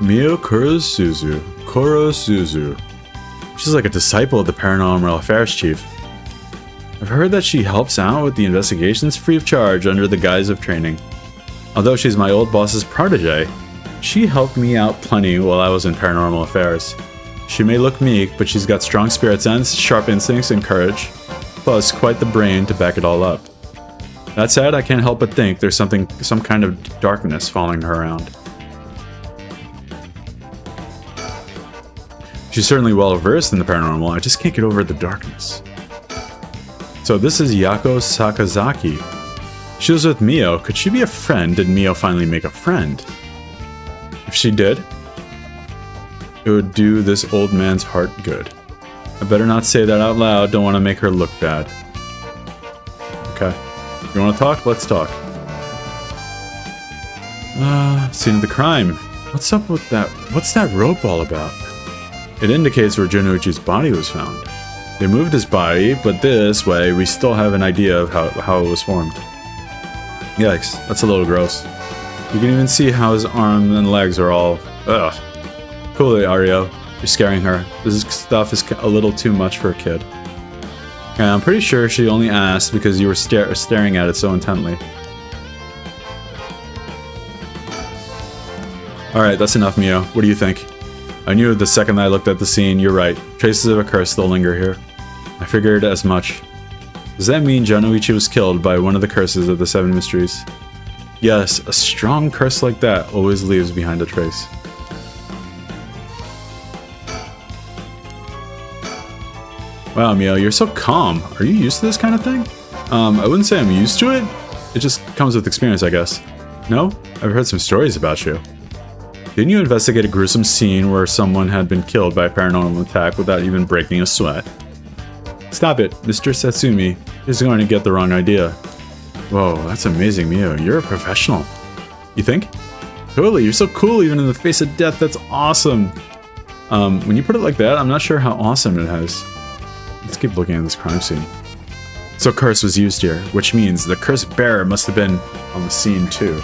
Mio Kurosuzu. She's like a disciple of the Paranormal Affairs Chief. I've heard that she helps out with the investigations free of charge under the guise of training. Although she's my old boss's protege, she helped me out plenty while I was in Paranormal Affairs. She may look meek, but she's got strong spirit sense, sharp instincts, and courage, plus quite the brain to back it all up. That said, I can't help but think there's some kind of darkness following her around. She's certainly well versed in the paranormal, I just can't get over the darkness. So this is Yako Sakazaki. She was with Mio. Could she be a friend? Did Mio finally make a friend? If she did, It would do this old man's heart good. I better not say that out loud, don't want to make her look bad. Okay. You want to talk? Let's talk. Scene of the crime. What's up with that? What's that rope all about? It indicates where Jonouchi's body was found. They moved his body, but this way we still have an idea of how it was formed. Yikes, that's a little gross. You can even see how his arms and legs are all... Ugh. Cool it, Ario. You're scaring her. This stuff is a little too much for a kid. Okay, I'm pretty sure she only asked because you were staring at it so intently. Alright, that's enough, Mio. What do you think? I knew the second I looked at the scene, you're right. Traces of a curse still linger here. I figured as much. Does that mean Jonouchi was killed by one of the curses of the Seven Mysteries? Yes, a strong curse like that always leaves behind a trace. Wow, Mio, you're so calm. Are you used to this kind of thing? I wouldn't say I'm used to it. It just comes with experience, I guess. No? I've heard some stories about you. Didn't you investigate a gruesome scene where someone had been killed by a paranormal attack without even breaking a sweat? Stop it, Mr. Satsumi. He's going to get the wrong idea. Whoa, that's amazing, Mio. You're a professional. You think? Totally, you're so cool even in the face of death. That's awesome. When you put it like that, I'm not sure how awesome it is. Let's keep looking at this crime scene. So curse was used here, which means the curse bearer must have been on the scene too.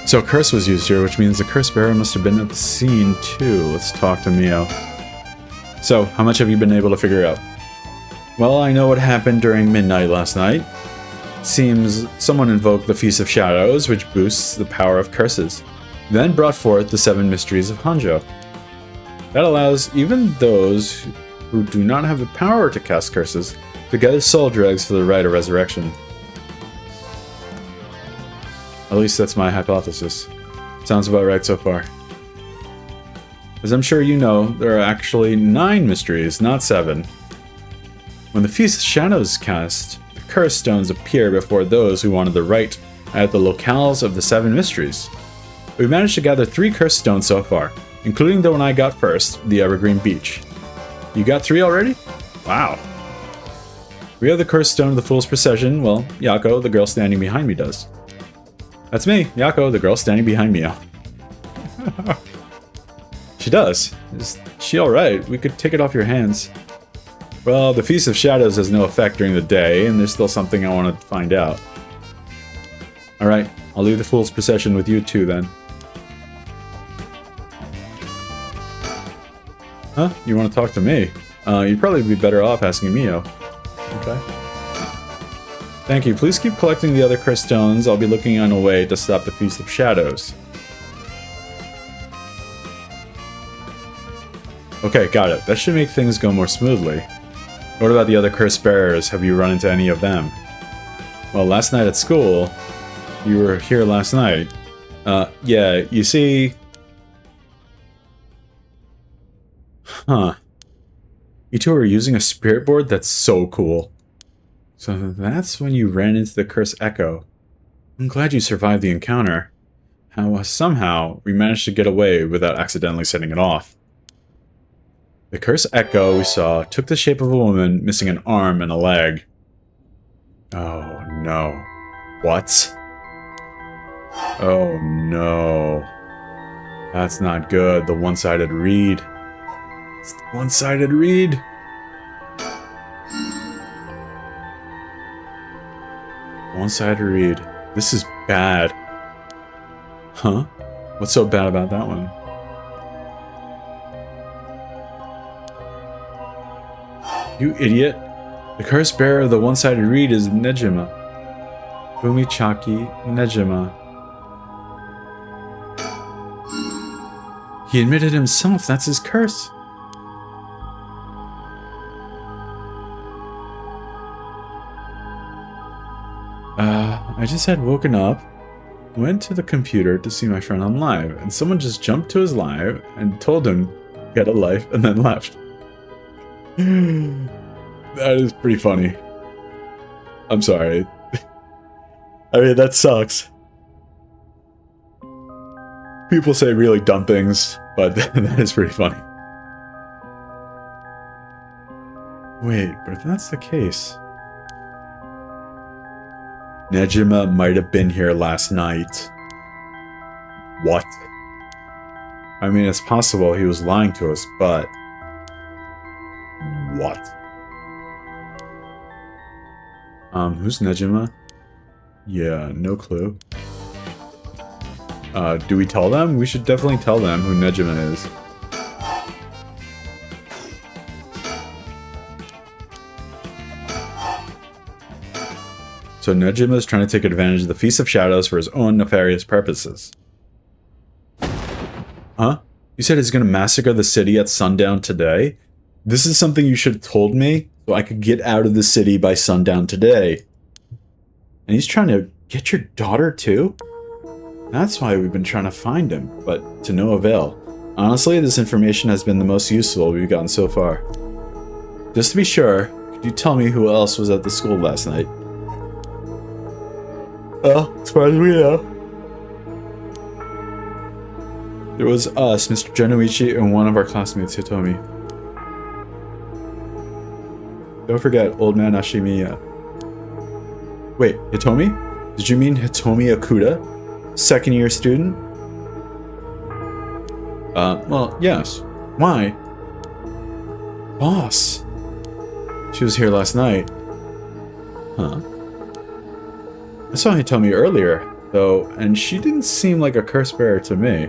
So curse was used here, which means the curse bearer must have been at the scene too. Let's talk to Mio. So, how much have you been able to figure out? Well, I know what happened during midnight last night. Seems someone invoked the Feast of Shadows, which boosts the power of curses, then brought forth the Seven Mysteries of Hanjo. That allows even those who do not have the power to cast curses to gather soul dregs for the rite of resurrection. At least that's my hypothesis. Sounds about right so far. As I'm sure you know, there are actually 9 mysteries, not 7. When the Feast of Shadows is cast, the curse stones appear before those who wanted the rite at the locales of the 7 mysteries. We've managed to gather 3 cursed stones so far, including the one I got first, the Evergreen Beach. You got 3 already? Wow. We have the cursed stone of the Fool's Procession. Well, Yako, the girl standing behind me, does. That's me, Yako, the girl standing behind me. She does. Is she alright? We could take it off your hands. Well, the Feast of Shadows has no effect during the day, and there's still something I want to find out. Alright, I'll leave the Fool's Procession with you too, then. Huh? You want to talk to me? You'd probably be better off asking Mio. Okay. Thank you. Please keep collecting the other cursed stones. I'll be looking on a way to stop the Feast of Shadows. Okay, got it. That should make things go more smoothly. What about the other cursed bearers? Have you run into any of them? Well, last night at school... You were here last night. Yeah, you see... Huh. You two are using a spirit board? That's so cool. So that's when you ran into the Curse Echo. I'm glad you survived the encounter. How somehow we managed to get away without accidentally setting it off. The Curse Echo we saw took the shape of a woman missing an arm and a leg. Oh no. What? Oh no. That's not good. The one-sided read. It's the one-sided read. One-sided read. This is bad. Huh? What's so bad about that one? You idiot. The curse bearer of the one-sided read is Nejima. Fumichaki Nejima. He admitted himself that's his curse. I just had woken up, went to the computer to see my friend on live, and someone just jumped to his live and told him he had a life and then left. That is pretty funny. I'm sorry. I mean, that sucks. People say really dumb things, but that is pretty funny. Wait, but if that's the case... Nejima might have been here last night. What? I mean, it's possible he was lying to us, but... What? Who's Nejima? Yeah, no clue. Do we tell them? We should definitely tell them who Nejima is. So Nejima is trying to take advantage of the Feast of Shadows for his own nefarious purposes. Huh? You said he's gonna massacre the city at sundown today? This is something you should have told me, so I could get out of the city by sundown today. And he's trying to get your daughter too? That's why we've been trying to find him, but to no avail. Honestly, this information has been the most useful we've gotten so far. Just to be sure, could you tell me who else was at the school last night? Well, as far as we know, there was us, Mr. Genoichi, and one of our classmates, Hitomi. Don't forget, old man Ashimiya. Wait, Hitomi? Did you mean Hitomi Okuda? Second year student? Well, yes. Why? Boss. She was here last night. Huh. I saw Hitomi earlier, though, and she didn't seem like a curse bearer to me.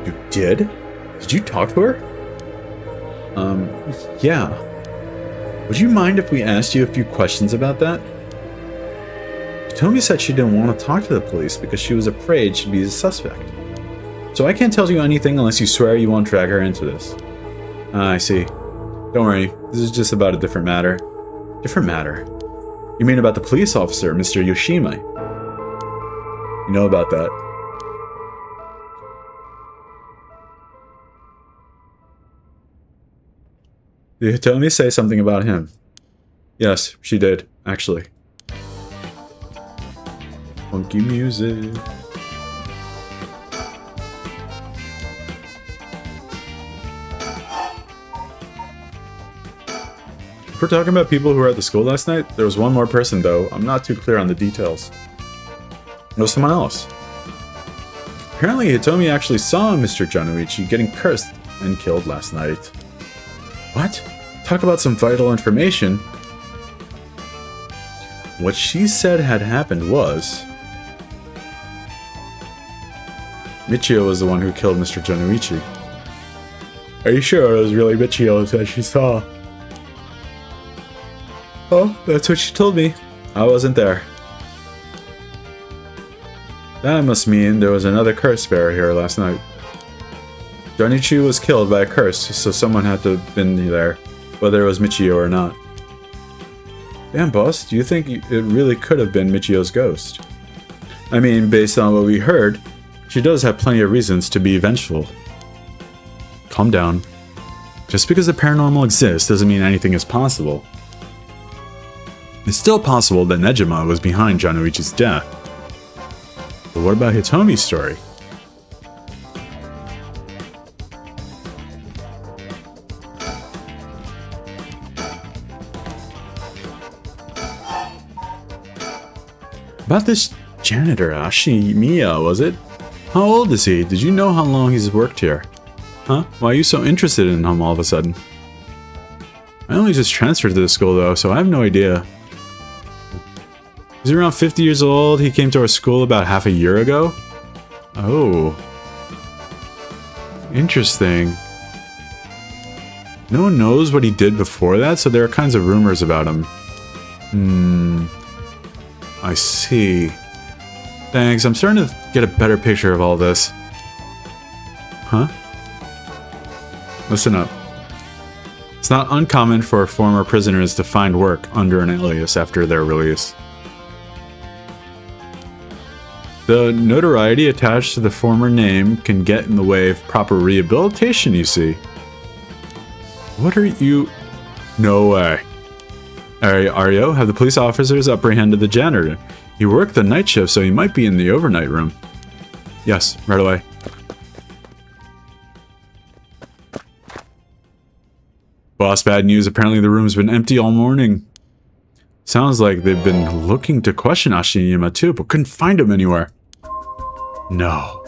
You did? Did you talk to her? Yeah. Would you mind if we asked you a few questions about that? Hitomi said she didn't want to talk to the police because she was afraid she'd be the suspect. So I can't tell you anything unless you swear you won't drag her into this. I see. Don't worry, this is just about a different matter. Different matter? You mean about the police officer, Mr. Yoshimi? You know about that. Did Hitomi say something about him? Yes, she did, actually. Funky music. If we're talking about people who were at the school last night, there was one more person though. I'm not too clear on the details. It was someone else. Apparently Hitomi actually saw Mr. Genoichi getting cursed and killed last night. What? Talk about some vital information. What she said had happened was... Michio was the one who killed Mr. Genoichi. Are you sure it was really Michio that she saw? Oh, that's what she told me. I wasn't there. That must mean there was another curse bearer here last night. Jonichi was killed by a curse, so someone had to have been there, whether it was Michio or not. Damn, boss, do you think it really could have been Michio's ghost? I mean, based on what we heard, she does have plenty of reasons to be vengeful. Calm down. Just because the paranormal exists doesn't mean anything is possible. It's still possible that Nejima was behind Genoichi's death. But what about Hitomi's story? About this janitor, Ashimiya, was it? How old is he? Did you know how long he's worked here? Huh? Why are you so interested in him all of a sudden? I only just transferred to the school though, so I have no idea. He's around 50 years old. He came to our school about half a year ago. Oh. Interesting. No one knows what he did before that, so there are kinds of rumors about him. I see. Thanks, I'm starting to get a better picture of all this. Huh? Listen up. It's not uncommon for former prisoners to find work under an alias after their release. The notoriety attached to the former name can get in the way of proper rehabilitation, you see. What are you... No way. Ario, have the police officers apprehended the janitor. He worked the night shift, so he might be in the overnight room. Yes, right away. Boss, bad news. Apparently the room's been empty all morning. Sounds like they've been looking to question Ashiyama too, but couldn't find him anywhere. No.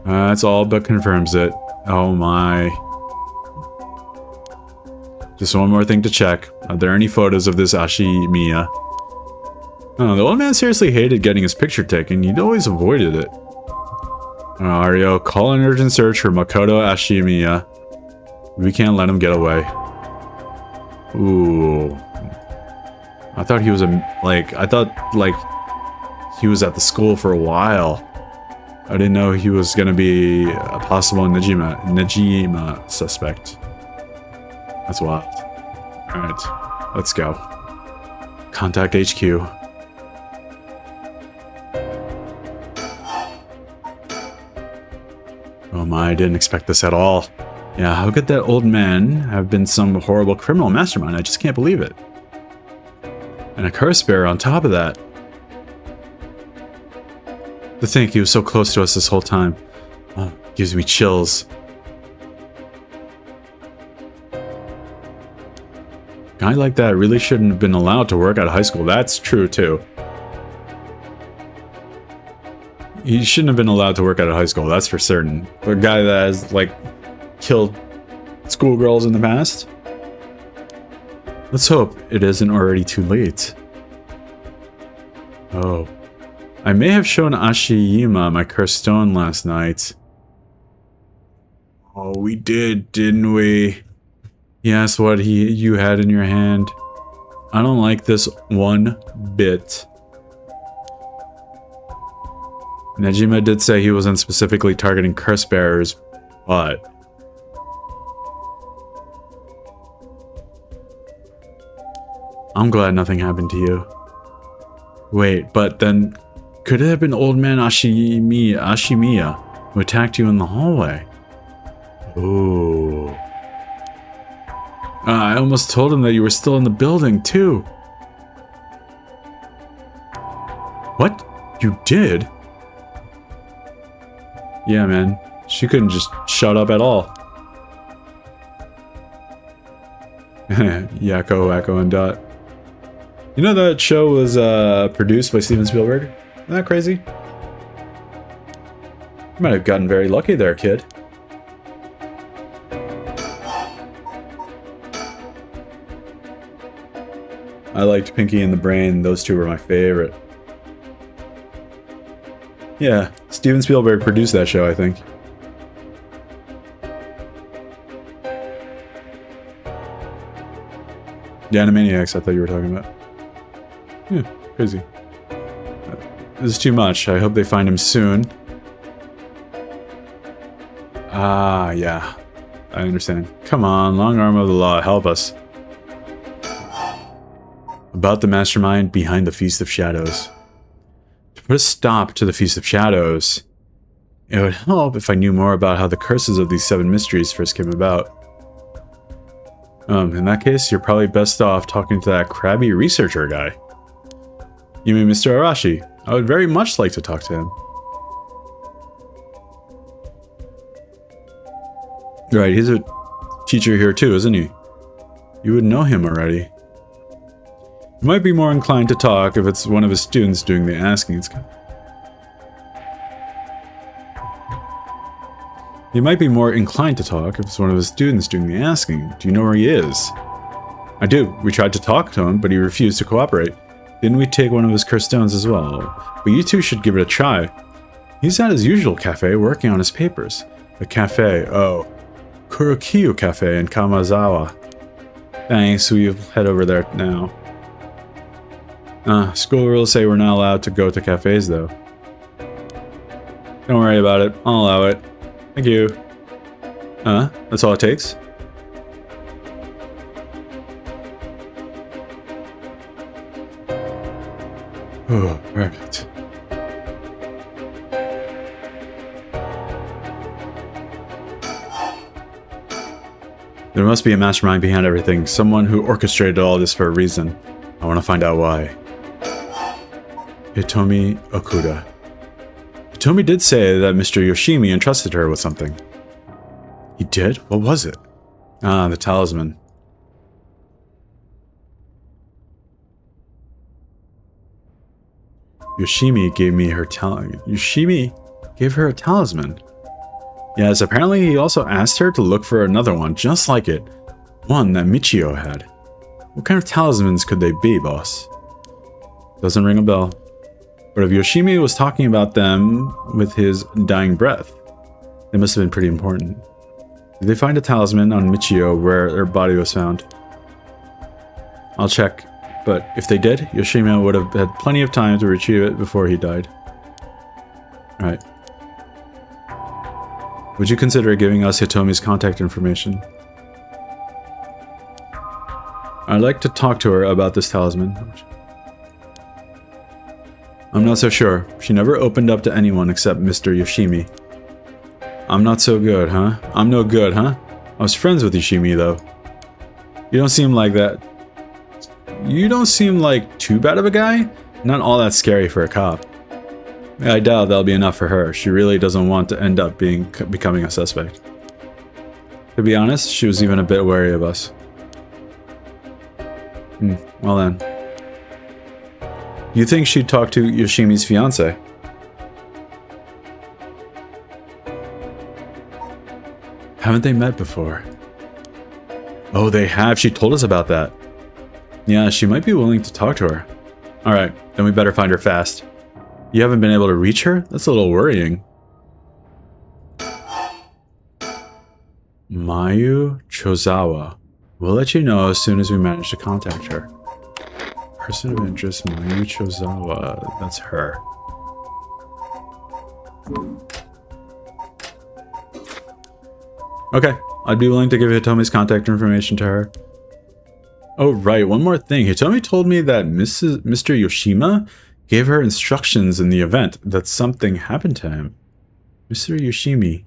That's all but confirms it. Oh my. Just one more thing to check. Are there any photos of this Ashimiya? Oh, the old man seriously hated getting his picture taken. He'd always avoided it. Ario, call an urgent search for Makoto Ashimiya. We can't let him get away. Ooh. I thought he was he was at the school for a while. I didn't know he was gonna be a possible Nejima suspect. That's wild. Alright, let's go. Contact HQ. Oh my, I didn't expect this at all. Yeah, how could that old man have been some horrible criminal mastermind? I just can't believe it. And a curse bearer on top of that. To think he was so close to us this whole time. Oh, gives me chills. A guy like that really shouldn't have been allowed to work at a high school. That's true too. He shouldn't have been allowed to work at a high school, that's for certain. A guy that has, like, killed schoolgirls in the past? Let's hope it isn't already too late. Oh. I may have shown Ashiyama my cursed stone last night. Oh, we did, didn't we? He asked what you had in your hand. I don't like this one bit. Nejima did say he wasn't specifically targeting curse bearers, but... I'm glad nothing happened to you. Wait, but then... Could it have been old man Ashimiya who attacked you in the hallway? Ooh. I almost told him that you were still in the building, too. What? You did? Yeah, man. She couldn't just shut up at all. Yakko, Echo, and Dot. You know that show was produced by Steven Spielberg? Isn't that crazy? You might have gotten very lucky there, kid. I liked Pinky and the Brain. Those two were my favorite. Yeah, Steven Spielberg produced that show, I think. The Animaniacs, I thought you were talking about. Yeah, crazy. This is too much. I hope they find him soon. Ah, yeah. I understand. Come on, long arm of the law, help us. About the mastermind behind the Feast of Shadows. To put a stop to the Feast of Shadows, it would help if I knew more about how the curses of these 7 mysteries first came about. In that case, you're probably best off talking to that crabby researcher guy. You mean Mr. Arashi? I would very much like to talk to him. Right, he's a teacher here too, isn't he? You would know him already. You might be more inclined to talk if it's one of his students doing the asking. You might be more inclined to talk if it's one of his students doing the asking. Do you know where he is? I do. We tried to talk to him, but he refused to cooperate. Didn't we take one of his cursed stones as well? But you two should give it a try. He's at his usual cafe working on his papers. The cafe, oh. Kurokyu Cafe in Kamazawa. Thanks, we'll head over there now. School rules say we're not allowed to go to cafes though. Don't worry about it, I'll allow it. Thank you. That's all it takes? Oh, perfect. There must be a mastermind behind everything, someone who orchestrated all this for a reason. I want to find out why. Hitomi Okuda. Hitomi did say that Mr. Yoshimi entrusted her with something. He did? What was it? Ah, the talisman. Yoshimi gave her a talisman. Yes, apparently he also asked her to look for another one just like it. One that Michio had. What kind of talismans could they be, boss? Doesn't ring a bell. But if Yoshimi was talking about them with his dying breath, they must have been pretty important. Did they find a talisman on Michio where her body was found? I'll check, but if they did, Yoshimi would have had plenty of time to retrieve it before he died. Alright. Would you consider giving us Hitomi's contact information? I'd like to talk to her about this talisman. I'm not so sure. She never opened up to anyone except Mr. Yoshimi. I'm not so good, huh? I'm no good, huh? I was friends with Yoshimi, though. You don't seem like that. You don't seem like too bad of a guy? Not all that scary for a cop. I doubt that'll be enough for her. She really doesn't want to end up becoming a suspect. To be honest, she was even a bit wary of us. Well then. You think she'd talk to Yoshimi's fiancé? Haven't they met before? Oh, they have. She told us about that. Yeah, she might be willing to talk to her. Alright, then we better find her fast. You haven't been able to reach her? That's a little worrying. Mayu Chozawa. We'll let you know as soon as we manage to contact her. Person of interest, Mayu Chozawa. That's her. Okay, I'd be willing to give Hitomi's contact information to her. Oh, right, one more thing. Hitomi told me that Mr. Yoshima gave her instructions in the event that something happened to him. Mr. Yoshimi.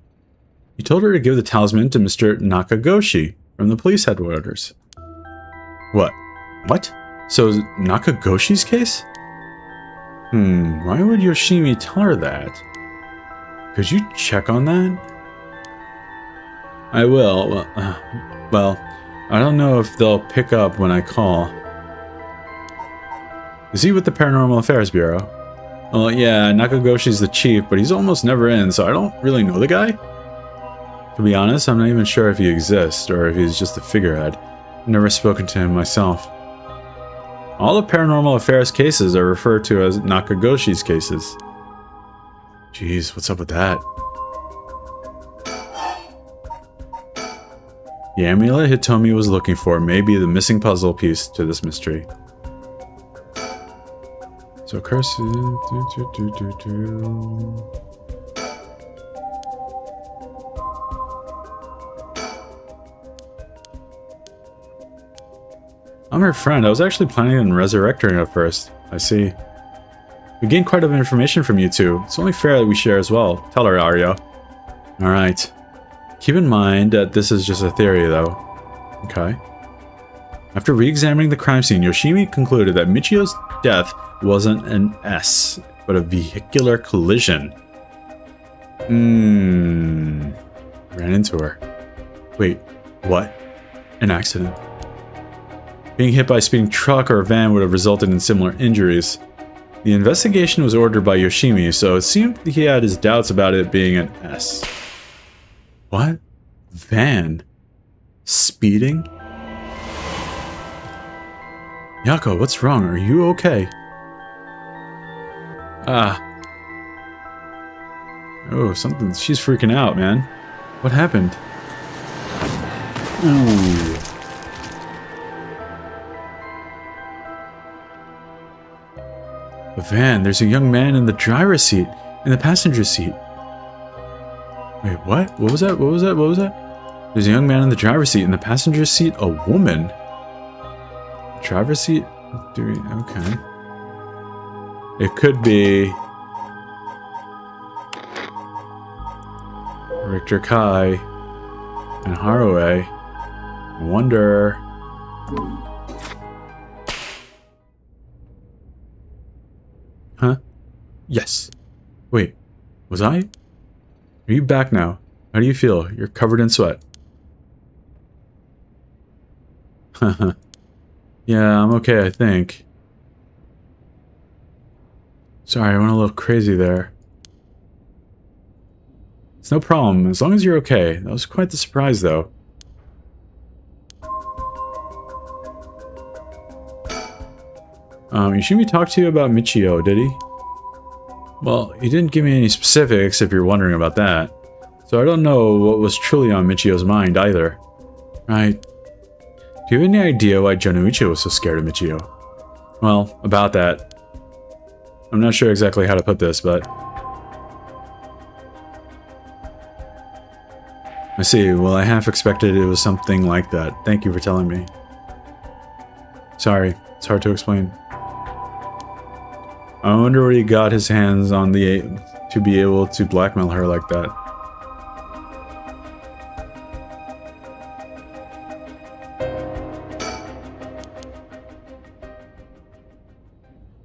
He told her to give the talisman to Mr. Nakagoshi from the police headquarters. What? What? So is Nakagoshi's case? Why would Yoshimi tell her that? Could you check on that? I will. Well, I don't know if they'll pick up when I call. Is he with the Paranormal Affairs Bureau? Well, yeah, Nakagoshi's the chief, but he's almost never in, so I don't really know the guy. To be honest, I'm not even sure if he exists, or if he's just a figurehead. I've never spoken to him myself. All the Paranormal Affairs cases are referred to as Nakagoshi's cases. Jeez, what's up with that? The amulet Hitomi was looking for may be the missing puzzle piece to this mystery. So curses... I'm her friend. I was actually planning on resurrecting her first. I see. We gained quite a bit of information from you two. It's only fair that we share as well. Tell her, Aryo. Alright. Keep in mind that this is just a theory, though. Okay. After re-examining the crime scene, Yoshimi concluded that Michio's death wasn't an S, but a vehicular collision. Ran into her. Wait, what? An accident. Being hit by a speeding truck or a van would have resulted in similar injuries. The investigation was ordered by Yoshimi, so it seemed he had his doubts about it being an S. What? Van? Speeding? Yako, what's wrong? Are you okay? Oh, something. She's freaking out, man. What happened? Ooh. A van. There's a young man in the driver's seat. In the passenger seat. Wait, what? What was that? What was that? What was that? There's a young man in the driver's seat. In the passenger seat, a woman. Driver's seat? Okay. It could be... Richter Kai and Haruo. Wonder... Huh? Yes. Wait. Was I? Are you back now? How do you feel? You're covered in sweat. Haha. Yeah, I'm okay, I think. Sorry, I went a little crazy there. It's no problem, as long as you're okay. That was quite the surprise, though. Ishimi talked to you about Michio, did he? Well, he didn't give me any specifics, if you're wondering about that. So I don't know what was truly on Michio's mind, either. Right. Do you have any idea why Jonoichi was so scared of Michio? Well, about that. I'm not sure exactly how to put this, but... I see. Well, I half expected it was something like that. Thank you for telling me. Sorry, it's hard to explain. I wonder where he got his hands on to be able to blackmail her like that.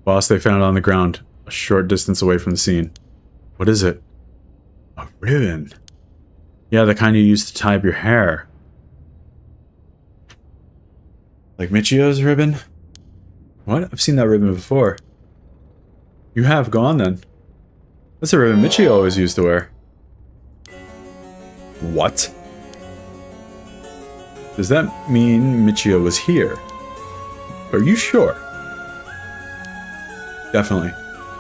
Boss, they found it on the ground, a short distance away from the scene. What is it? A ribbon. Yeah, the kind you use to tie up your hair. Like Michio's ribbon? What? I've seen that ribbon before. You have? Go on then. That's a ribbon Michio always used to wear. What? Does that mean Michio was here? Are you sure? Definitely.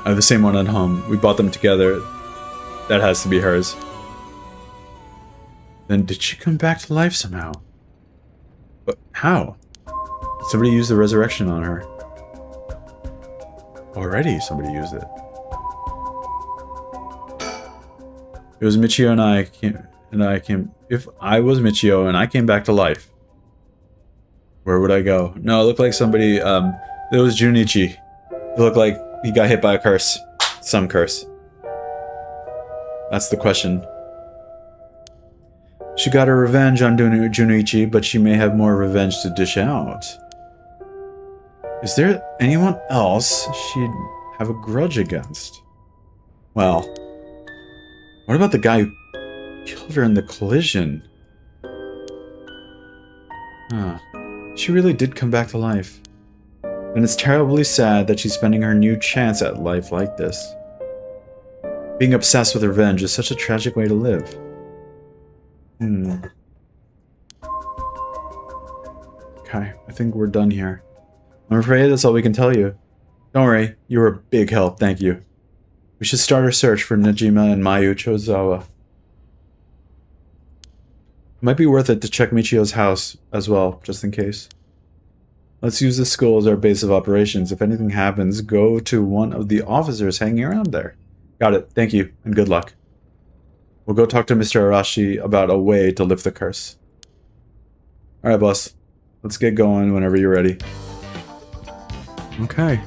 I have the same one at home. We bought them together. That has to be hers. Then did she come back to life somehow? But how? Somebody used the resurrection on her. Already somebody used it. It was Michio and I came. If I was Michio and I came back to life, where would I go? No, it looked like somebody, it was Junichi. It looked like he got hit by a curse. Some curse. That's the question. She got her revenge on Junichi, but she may have more revenge to dish out. Is there anyone else she'd have a grudge against? Well, what about the guy who killed her in the collision? Huh. She really did come back to life. And it's terribly sad that she's spending her new chance at life like this. Being obsessed with revenge is such a tragic way to live. Okay, I think we're done here. I'm afraid that's all we can tell you. Don't worry, you were a big help, thank you. We should start our search for Najima and Mayu Chozawa. It might be worth it to check Michio's house as well, just in case. Let's use the school as our base of operations. If anything happens, go to one of the officers hanging around there. Got it, thank you, and good luck. We'll go talk to Mr. Arashi about a way to lift the curse. Alright, boss. Let's get going whenever you're ready. Okay.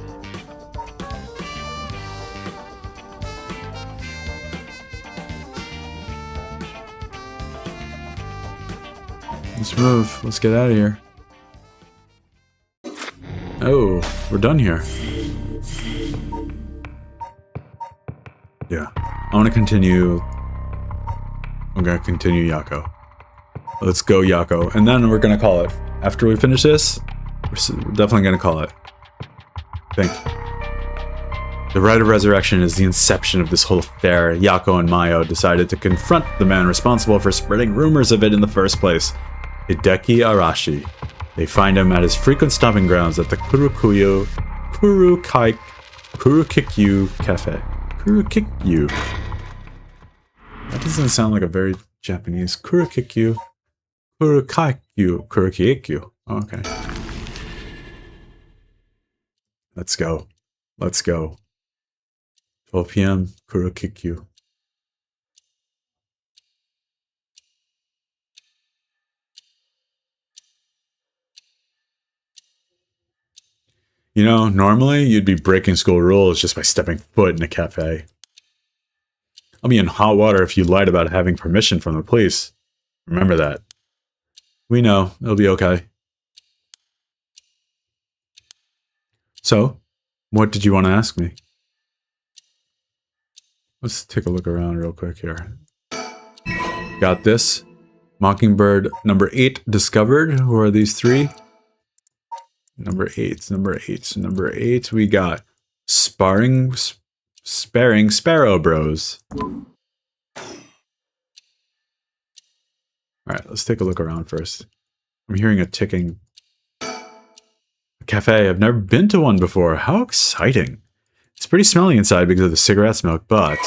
Let's move. Let's get out of here. Oh, we're done here. Yeah. I want to continue. I'm going to continue Yako. Let's go, Yako. And then we're going to call it. After we finish this, we're definitely going to call it. Think. The Rite of Resurrection is the inception of this whole affair. Yako and Mayo decided to confront the man responsible for spreading rumors of it in the first place, Hideki Arashi. They find him at his frequent stopping grounds at the Kurukikyu Cafe. Kurukikyu. That doesn't sound like a very Japanese. Kurukikyu. Kurukikyu. Oh, okay. Let's go. Let's go. 12 p.m. Kurukikyu. You know, normally you'd be breaking school rules just by stepping foot in a cafe. I'll be in hot water if you lied about having permission from the police. Remember that. We know. It'll be okay. So, what did you want to ask me? Let's take a look around real quick here. Got this. Mockingbird number 8 discovered. Who are these three? Number 8, number 8, number 8. We got Sparing Sparrow Bros. Alright, let's take a look around first. I'm hearing a ticking. A cafe. I've never been to one before. How exciting. It's pretty smelly inside because of the cigarette smoke, but...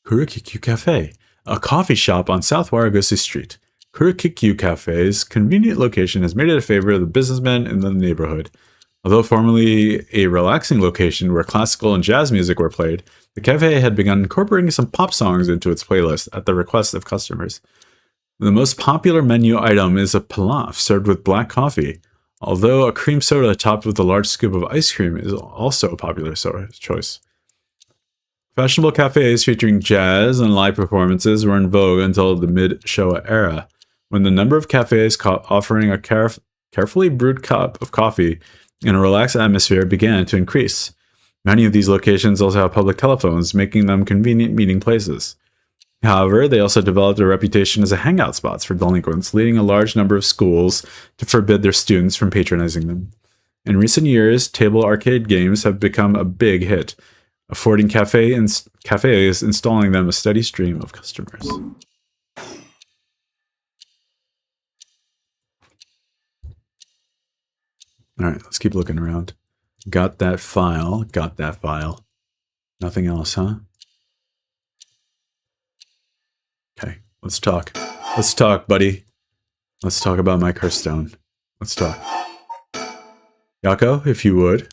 Kurikikyu Cafe, a coffee shop on South Waragusu Street. Kurikikyu Cafe's convenient location has made it a favorite of the businessmen in the neighborhood. Although formerly a relaxing location where classical and jazz music were played, the cafe had begun incorporating some pop songs into its playlist at the request of customers. The most popular menu item is a pilaf served with black coffee, although a cream soda topped with a large scoop of ice cream is also a popular choice. Fashionable cafes featuring jazz and live performances were in vogue until the mid-Showa era, when the number of cafes offering a carefully brewed cup of coffee in a relaxed atmosphere began to increase. Many of these locations also have public telephones, making them convenient meeting places. However, they also developed a reputation as a hangout spots for delinquents, leading a large number of schools to forbid their students from patronizing them. In recent years, table arcade games have become a big hit, affording cafes installing them a steady stream of customers. Alright, let's keep looking around. Got that file. Got that file. Nothing else, huh? Okay, let's talk. Let's talk, buddy. Let's talk about my curse stone. Let's talk. Yako, if you would.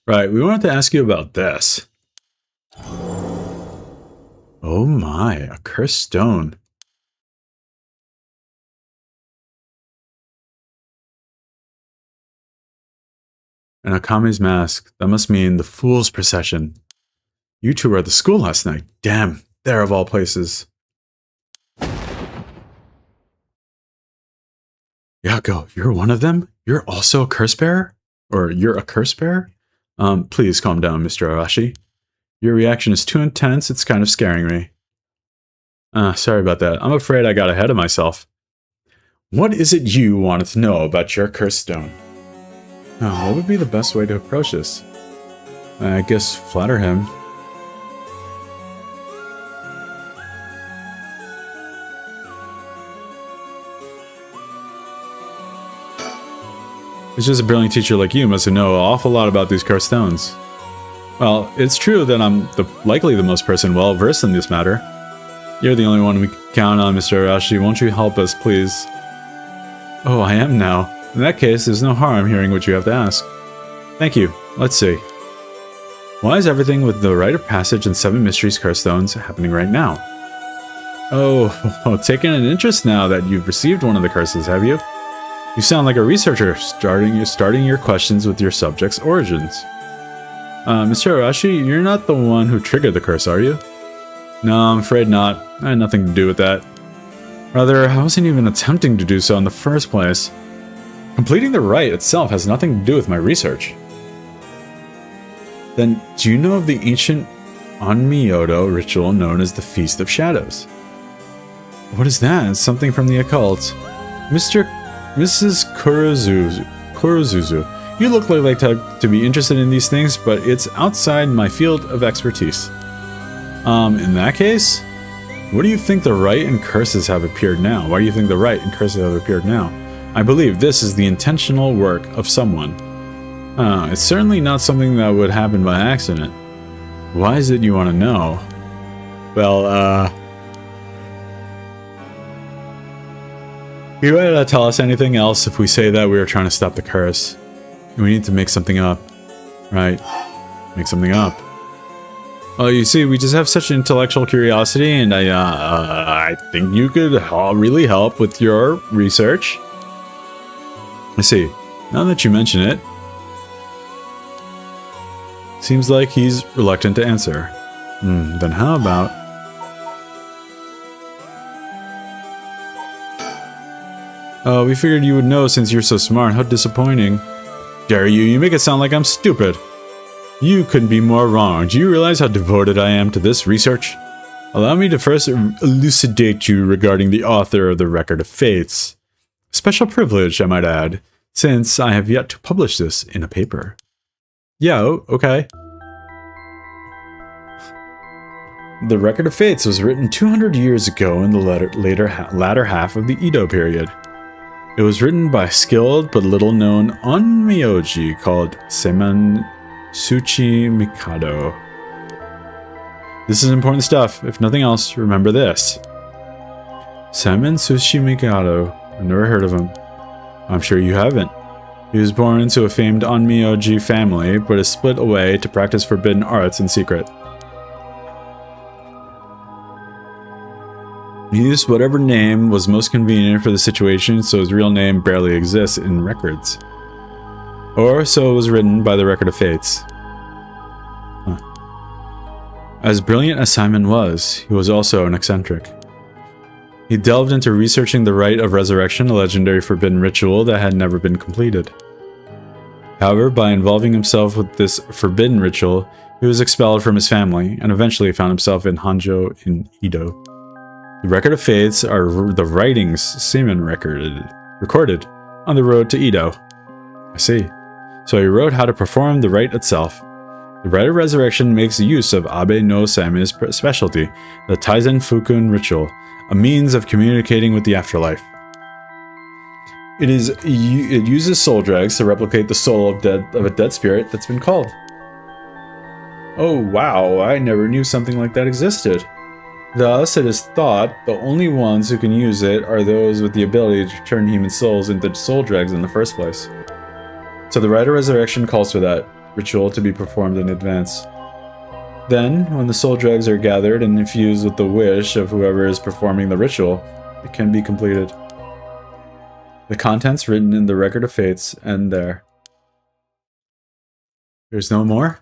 Right, we wanted to ask you about this. Oh my, a cursed stone. An Akame's mask. That must mean the Fool's Procession. You two were at the school last night. Damn, there of all places. Yako, you're one of them? You're also a curse bearer? Or you're a curse bearer? Please calm down, Mr. Arashi. Your reaction is too intense, it's kind of scaring me. Sorry about that. I'm afraid I got ahead of myself. What is it you wanted to know about your cursed stone? Oh, what would be the best way to approach this? I guess flatter him. It's just a brilliant teacher like you must know an awful lot about these cursed stones. Well, it's true that I'm likely the most person well versed in this matter. You're the only one we can count on, Mr. Arashi. Won't you help us, please? Oh, I am now. In that case, there's no harm hearing what you have to ask. Thank you. Let's see. Why is everything with the Rite of Passage and 7 Mysteries Curse Stones happening right now? Oh, taken an interest now that you've received one of the curses, have you? You sound like a researcher, starting your questions with your subject's origins. Mr. Arashi, you're not the one who triggered the curse, are you? No, I'm afraid not. I had nothing to do with that. Rather, I wasn't even attempting to do so in the first place. Completing the rite itself has nothing to do with my research. Then, do you know of the ancient Onmyoto ritual known as the Feast of Shadows? What is that? It's something from the occult. Mrs. Kurozuzu, you look like the type to be interested in these things, but it's outside my field of expertise. In that case, what do you think the rite and curses have appeared now? Why do you think the rite and curses have appeared now? I believe this is the intentional work of someone. It's certainly not something that would happen by accident. Why is it you want to know? Well, you ready to tell us anything else if we say that we were trying to stop the curse? We need to make something up. Right? Make something up. Well, you see, we just have such intellectual curiosity, and I think you could really help with your research. I see. Now that you mention it, seems like he's reluctant to answer. Then how about... Oh, we figured you would know since you're so smart. How disappointing. Dare you? You make it sound like I'm stupid. You couldn't be more wrong. Do you realize how devoted I am to this research? Allow me to first elucidate you regarding the author of the Record of Fates. Special privilege, I might add, since I have yet to publish this in a paper. Yeah, okay. The Record of Fates was written 200 years ago in the latter half of the Edo period. It was written by a skilled but little-known onmyoji called Seimon Suchi Mikado. This is important stuff. If nothing else, remember this. Seimon Suchi Mikado. I've never heard of him. I'm sure you haven't. He was born into a famed onmyoji family, but is split away to practice forbidden arts in secret. He used whatever name was most convenient for the situation, so his real name barely exists in records. Or so it was written by the Record of Fates. As brilliant as Simon was, he was also an eccentric. He delved into researching the rite of resurrection, a legendary forbidden ritual that had never been completed. However, by involving himself with this forbidden ritual, he was expelled from his family, and eventually found himself in Hanjo in Edo. The Record of Fates are the writings Simon recorded on the road to Edo. I see. So he wrote how to perform the rite itself. The Rite of Resurrection makes use of Abe no Saime's specialty, the Taizen Fukun ritual, a means of communicating with the afterlife. It uses soul drags to replicate the soul of a dead spirit that's been called. Oh wow, I never knew something like that existed. Thus, it is thought the only ones who can use it are those with the ability to turn human souls into soul drags in the first place. So the Rite of Resurrection calls for that ritual to be performed in advance. Then, when the soul dregs are gathered and infused with the wish of whoever is performing the ritual, it can be completed. The contents written in the Record of Fates end there. There's no more?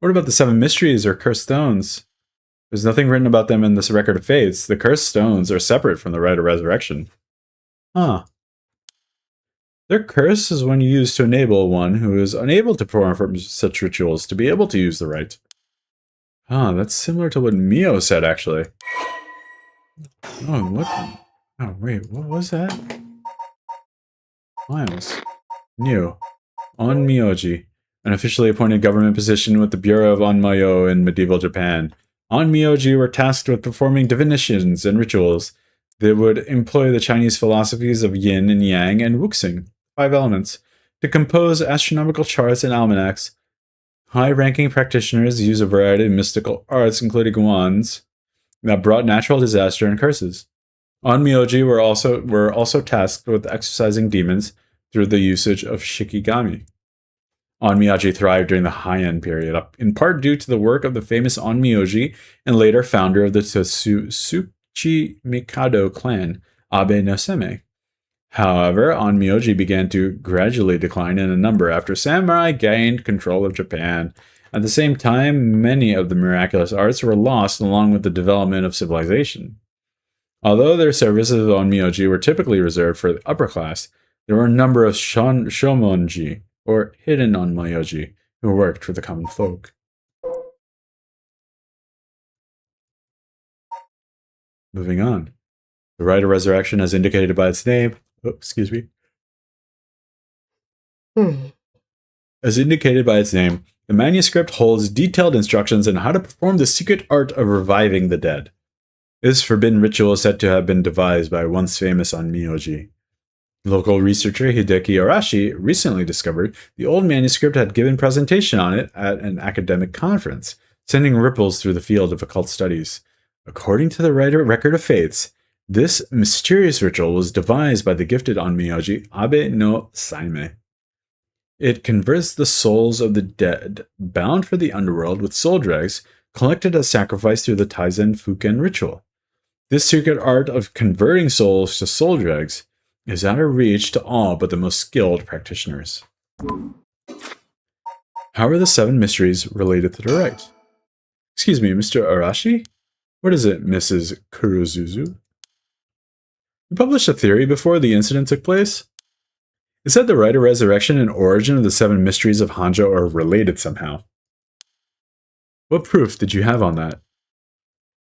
What about the 7 mysteries or cursed stones? There's nothing written about them in this Record of Fates. The cursed stones are separate from the Rite of Resurrection. Huh. Their curse is when used to enable one who is unable to perform such rituals to be able to use the rite. Huh, that's similar to what Mio said, actually. Oh, what? Oh, wait, what was that? Miles. New. Onmyoji. An officially appointed government position with the Bureau of Onmyo in medieval Japan. Onmyoji were tasked with performing divinations and rituals that would employ the Chinese philosophies of yin and yang and wuxing, 5 elements, to compose astronomical charts and almanacs. High-ranking practitioners use a variety of mystical arts, including wands, that brought natural disaster and curses. Onmyoji were also tasked with exorcising demons through the usage of shikigami. Onmyoji thrived during the Heian period, in part due to the work of the famous Onmyoji and later founder of the Tsuchi Mikado clan, Abe no Seimei. However, Onmyoji began to gradually decline in a number after samurai gained control of Japan. At the same time, many of the miraculous arts were lost along with the development of civilization. Although their services of Onmyoji were typically reserved for the upper class, there were a number of shomonji, or hidden Onmyoji, who worked for the common folk. Moving on. The Rite of Resurrection, as indicated by its name... Oh, excuse me. As indicated by its name, the manuscript holds detailed instructions on how to perform the secret art of reviving the dead. This forbidden ritual is said to have been devised by once famous Onmyoji. Local researcher Hideki Arashi recently discovered the old manuscript had given presentation on it at an academic conference, sending ripples through the field of occult studies. According to the Record of Fates, this mysterious ritual was devised by the gifted Onmyoji Abe no Saimei. It converts the souls of the dead, bound for the underworld with soul dregs, collected as sacrifice through the Taizen Fuken ritual. This secret art of converting souls to soul dregs is out of reach to all but the most skilled practitioners. How are the 7 mysteries related to the rite? Excuse me, Mr. Arashi? What is it, Mrs. Kurozuzu? You published a theory before the incident took place? It said the Rite of Resurrection and origin of the 7 mysteries of Hanjo are related somehow. What proof did you have on that?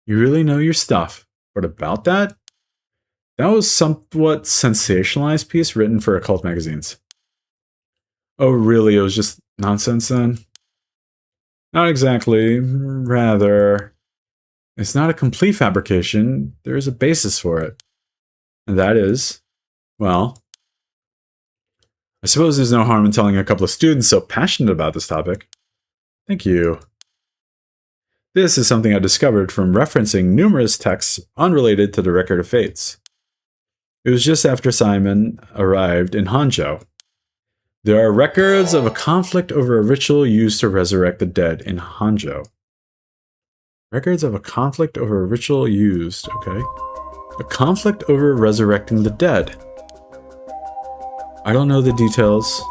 You really know your stuff. But about that? That was somewhat sensationalized piece written for occult magazines. Oh, really? It was just nonsense then? Not exactly. Rather, it's not a complete fabrication. There is a basis for it. And that is, well, I suppose there's no harm in telling a couple of students so passionate about this topic. Thank you. This is something I discovered from referencing numerous texts unrelated to the Record of Fates. It was just after Simon arrived in Hanjo. There are records of a conflict over a ritual used to resurrect the dead in Hanjo. Records of a conflict over a ritual used, okay. A conflict over resurrecting the dead. I don't know the details.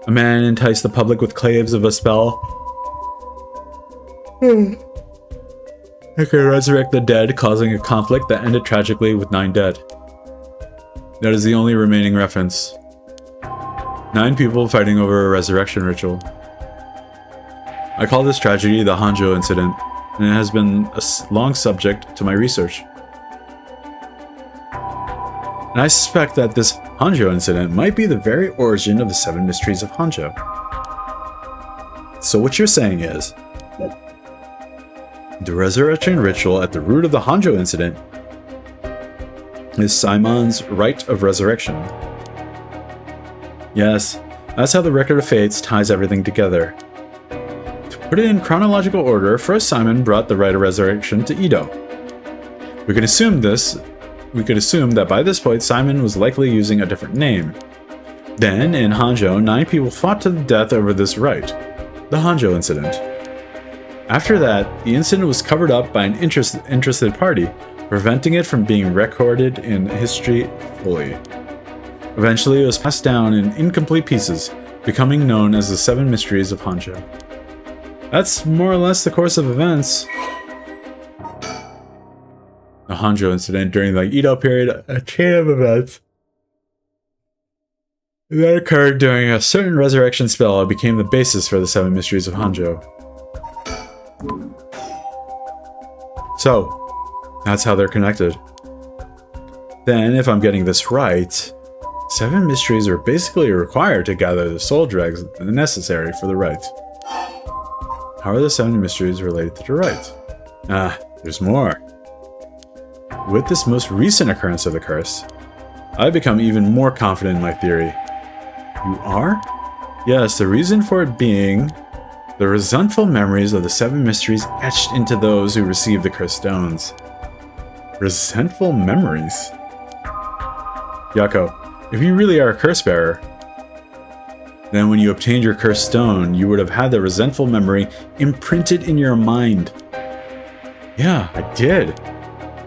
A man enticed the public with claims of a spell. It could resurrect the dead, causing a conflict that ended tragically with 9 dead. That is the only remaining reference. 9 people fighting over a resurrection ritual. I call this tragedy the Hanjo incident, and it has been a long subject to my research. And I suspect that this Hanjo incident might be the very origin of the 7 mysteries of Hanjo. So what you're saying is, the resurrection ritual at the root of the Hanjo incident is Simon's rite of resurrection. Yes, that's how the Record of Fates ties everything together. To put it in chronological order, first Simon brought the rite of resurrection to Edo. We could assume that by this point Simon was likely using a different name. Then, in Hanjo, 9 people fought to the death over this rite, the Hanjo incident. After that, the incident was covered up by an interested party, preventing it from being recorded in history fully. Eventually, it was passed down in incomplete pieces, becoming known as the 7 mysteries of Hanjo. That's more or less the course of events. The Hanjo incident during the Edo period, a chain of events that occurred during a certain resurrection spell became the basis for the 7 mysteries of Hanjo. So, that's how they're connected. Then, if I'm getting this right, 7 mysteries are basically required to gather the soul dregs necessary for the rite. How are the 7 mysteries related to the rite? There's more. With this most recent occurrence of the curse, I've become even more confident in my theory. You are? Yes, the reason for it being the resentful memories of the 7 mysteries etched into those who received the cursed stones. Resentful memories? Yako, if you really are a curse bearer, then when you obtained your cursed stone, you would have had the resentful memory imprinted in your mind. Yeah, I did.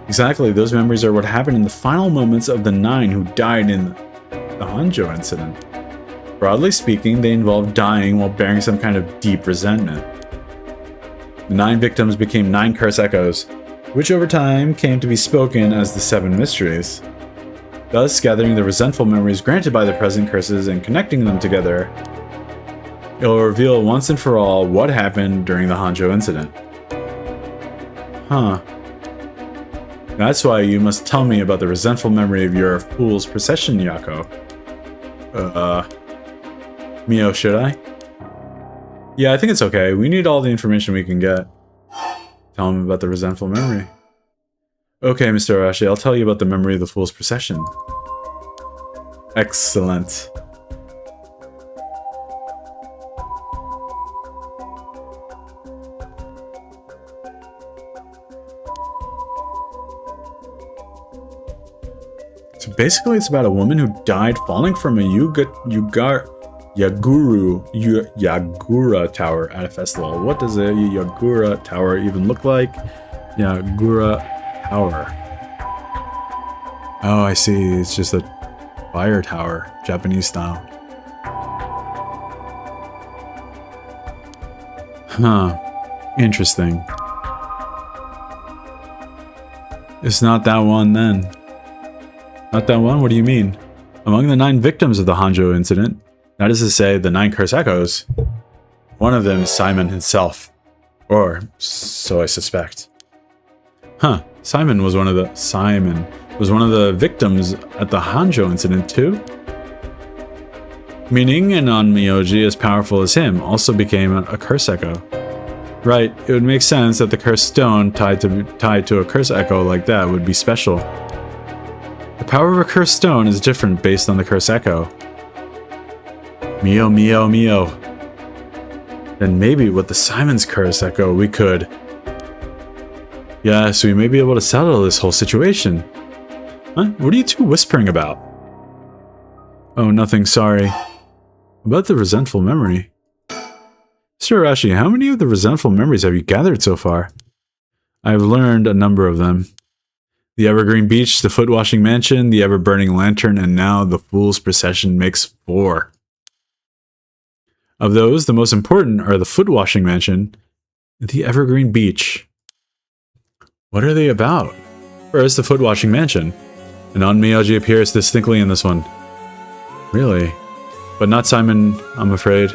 Exactly, those memories are what happened in the final moments of the 9 who died in the Hanjo incident. Broadly speaking, they involved dying while bearing some kind of deep resentment. The 9 victims became 9 curse echoes, which over time came to be spoken as the 7 mysteries. Thus, gathering the resentful memories granted by the present curses and connecting them together, it will reveal once and for all what happened during the Hanjo incident. Huh. That's why you must tell me about the resentful memory of your fool's procession, Yako. Mio, should I? Yeah, I think it's okay. We need all the information we can get. Tell him about the resentful memory. Okay, Mr. Arashi, I'll tell you about the memory of the fool's procession. Excellent. So basically, it's about a woman who died falling from a Yagura tower at a festival. What does a Yagura tower even look like? Yagura tower. Oh, I see. It's just a fire tower, Japanese style. Huh. Interesting. It's not that one then. Not that one? What do you mean? Among the 9 victims of the Hanjo incident, that is to say, the 9 curse echoes, one of them is Simon himself. Or, so I suspect. Huh, Simon was one of the victims at the Hanjo incident too? Meaning an Onmyoji as powerful as him also became a curse echo. Right, it would make sense that the cursed stone tied to a curse echo like that would be special. The power of a cursed stone is different based on the curse echo. Mio, Mio, Mio. Then maybe with the Simon's curse echo we could... Yes, we may be able to settle this whole situation. Huh? What are you two whispering about? Oh, nothing, sorry. About the resentful memory. Mr. Arashi, how many of the resentful memories have you gathered so far? I have learned a number of them. The Evergreen Beach, the Foot-Washing Mansion, the Ever-Burning Lantern, and now the Fool's Procession makes 4. Of those, the most important are the Foot-Washing Mansion and the Evergreen Beach. What are they about? First, the Foot-Washing Mansion. An Onmyoji appears distinctly in this one. Really? But not Simon, I'm afraid.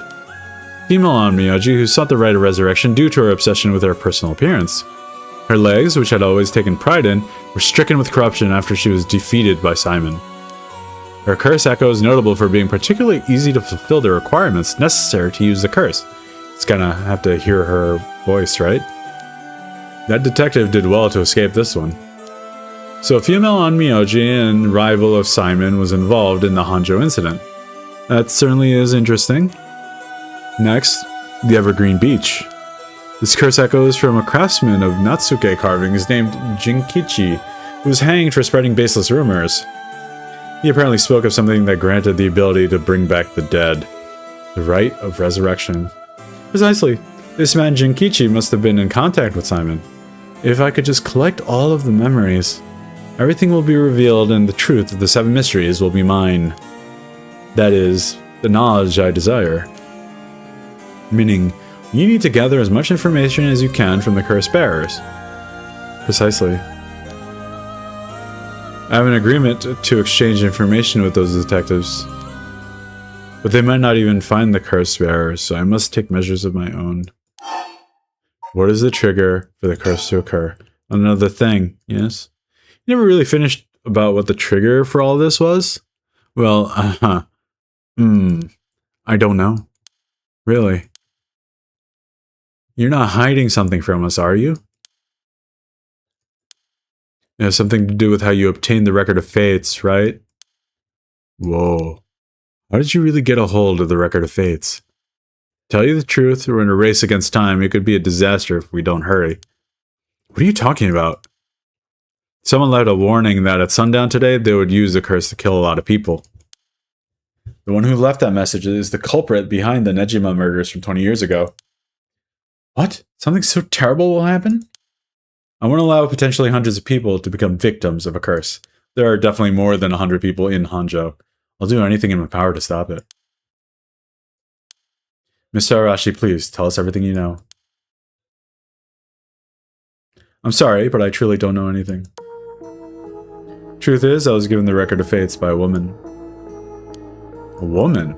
Female Onmyoji who sought the right of resurrection due to her obsession with her personal appearance. Her legs, which had always taken pride in, were stricken with corruption after she was defeated by Simon. Her curse echo is notable for being particularly easy to fulfill the requirements necessary to use the curse. It's gonna have to hear her voice, right? That detective did well to escape this one. So a female Onmyoji and rival of Simon was involved in the Hanjo incident. That certainly is interesting. Next, the Evergreen Beach. This curse echoes from a craftsman of Natsuke carvings named Jinkichi, who was hanged for spreading baseless rumors. He apparently spoke of something that granted the ability to bring back the dead. The right of resurrection. Precisely. This man Jinkichi must have been in contact with Simon. If I could just collect all of the memories, everything will be revealed and the truth of the 7 mysteries will be mine. That is, the knowledge I desire. Meaning, you need to gather as much information as you can from the curse bearers. Precisely. I have an agreement to exchange information with those detectives. But they might not even find the curse bearers, so I must take measures of my own. What is the trigger for the curse to occur? Another thing, yes? You never really finished about what the trigger for all this was? Well, I don't know. Really? You're not hiding something from us, are you? It has something to do with how you obtained the Record of Fates, right? Whoa. How did you really get a hold of the Record of Fates? Tell you the truth, we're in a race against time. It could be a disaster if we don't hurry. What are you talking about? Someone left a warning that at sundown today, they would use the curse to kill a lot of people. The one who left that message is the culprit behind the Nejima murders from 20 years ago. What? Something so terrible will happen? I won't allow potentially hundreds of people to become victims of a curse. There are definitely more than 100 people in Hanjo. I'll do anything in my power to stop it. Mr. Arashi, please, tell us everything you know. I'm sorry, but I truly don't know anything. Truth is, I was given the Record of Fates by a woman. A woman?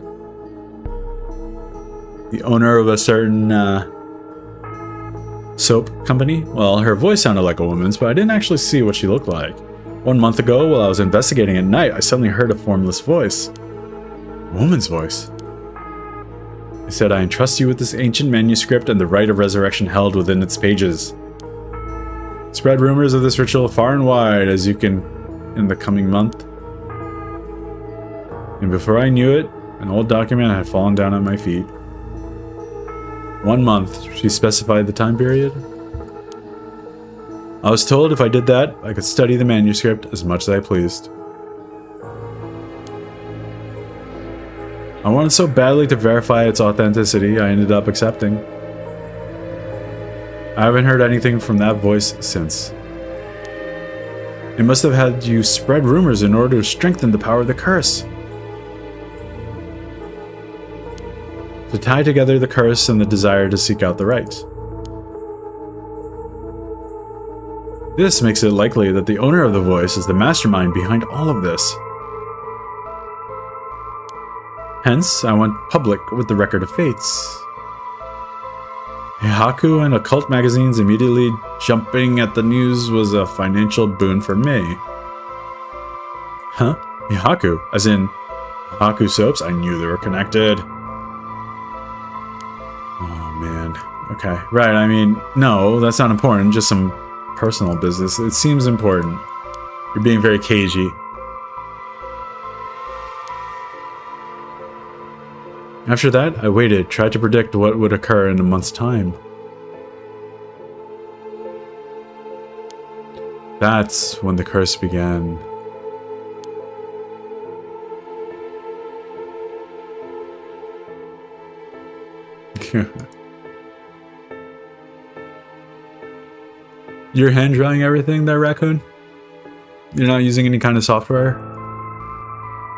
The owner of a certain, soap company? Well, her voice sounded like a woman's, but I didn't actually see what she looked like. 1 month ago, while I was investigating at night, I suddenly heard a formless voice. A woman's voice. It said, I entrust you with this ancient manuscript and the right of resurrection held within its pages. Spread rumors of this ritual far and wide as you can in the coming month. And before I knew it, an old document had fallen down at my feet. 1 month, she specified the time period. I was told if I did that, I could study the manuscript as much as I pleased. I wanted so badly to verify its authenticity, I ended up accepting. I haven't heard anything from that voice since. It must have had you spread rumors in order to strengthen the power of the curse. To tie together the curse and the desire to seek out the right. This makes it likely that the owner of the voice is the mastermind behind all of this. Hence, I went public with the Record of Fates. Heihaku and occult magazines immediately jumping at the news was a financial boon for me. Huh? Heihaku? As in, Heihaku soaps? I knew they were connected. Oh, man. Okay. Right, I mean, no, that's not important. Just some personal business. It seems important. You're being very cagey. After that, I waited, tried to predict what would occur in a month's time. That's when the curse began. You're hand drawing everything there, Raccoon? You're not using any kind of software?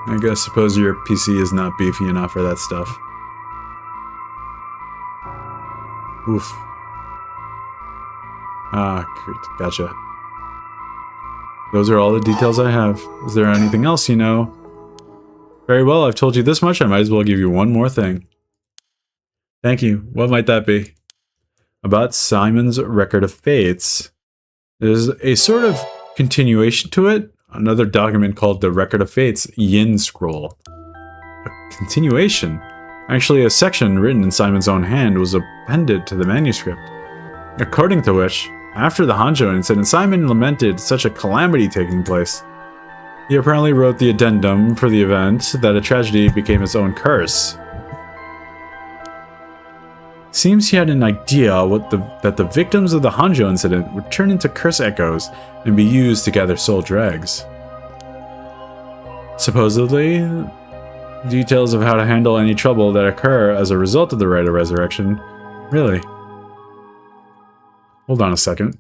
I guess suppose your PC is not beefy enough for that stuff. Oof. Ah, gotcha. Those are all the details I have. Is there anything else you know? Very well, I've told you this much, I might as well give you one more thing. Thank you. What might that be? About Simon's Record of Fates. There's a sort of continuation to it. Another document called the Record of Fates Yin Scroll. A continuation? Actually, a section written in Simon's own hand was appended to the manuscript. According to which, after the Hanjo incident, Simon lamented such a calamity taking place. He apparently wrote the addendum for the event that a tragedy became its own curse. Seems he had an idea that the victims of the Hanjo incident would turn into curse echoes and be used to gather soul dregs. Supposedly, details of how to handle any trouble that occur as a result of the Rite of Resurrection. Really? Hold on a second.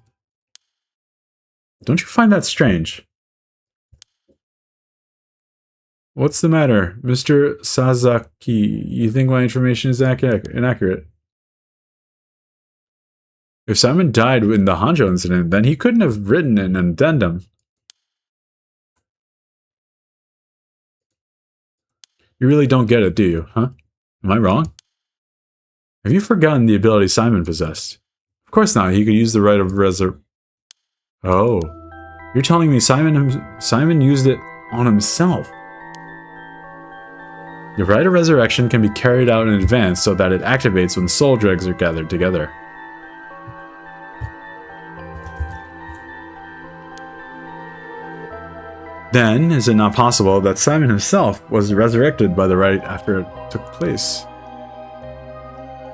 Don't you find that strange? What's the matter, Mr. Sasaki? You think my information is inaccurate? If Simon died in the Hanjo incident, then he couldn't have written an addendum. You really don't get it, do you, huh? Am I wrong? Have you forgotten the ability Simon possessed? Of course not, he could use the Rite of Resurrection. Oh. You're telling me Simon used it on himself? The Rite of Resurrection can be carried out in advance so that it activates when soul dregs are gathered together. Then, is it not possible that Simon himself was resurrected by the rite after it took place?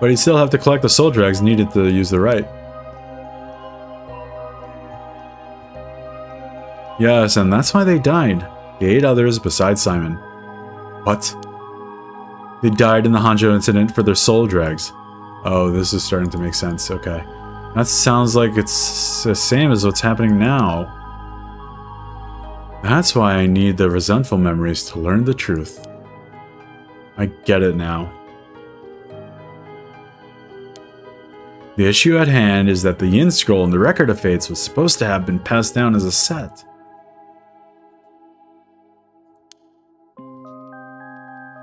But he'd still have to collect the soul dregs needed to use the rite. Yes, and that's why they died. The 8 others besides Simon. What? They died in the Hanjo incident for their soul dregs. Oh, this is starting to make sense. Okay. That sounds like it's the same as what's happening now. That's why I need the resentful memories to learn the truth. I get it now. The issue at hand is that the Yin Scroll in the Record of Fates was supposed to have been passed down as a set.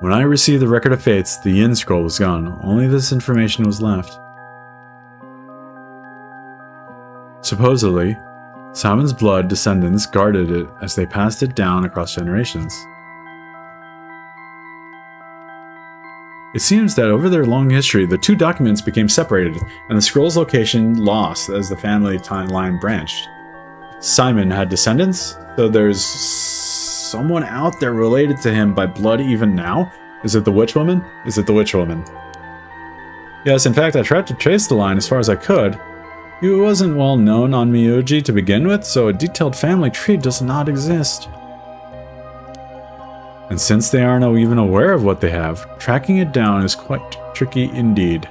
When I received the Record of Fates, the Yin Scroll was gone. Only this information was left. Supposedly, Simon's blood descendants guarded it as they passed it down across generations. It seems that over their long history, the 2 documents became separated, and the scroll's location lost as the family timeline branched. Simon had descendants, so there's someone out there related to him by blood even now? Is it the Witch Woman? Is it the Witch Woman? Yes, in fact, I tried to trace the line as far as I could. It wasn't well known on Myoji to begin with, so a detailed family tree does not exist. And since they aren't even aware of what they have, tracking it down is quite tricky indeed.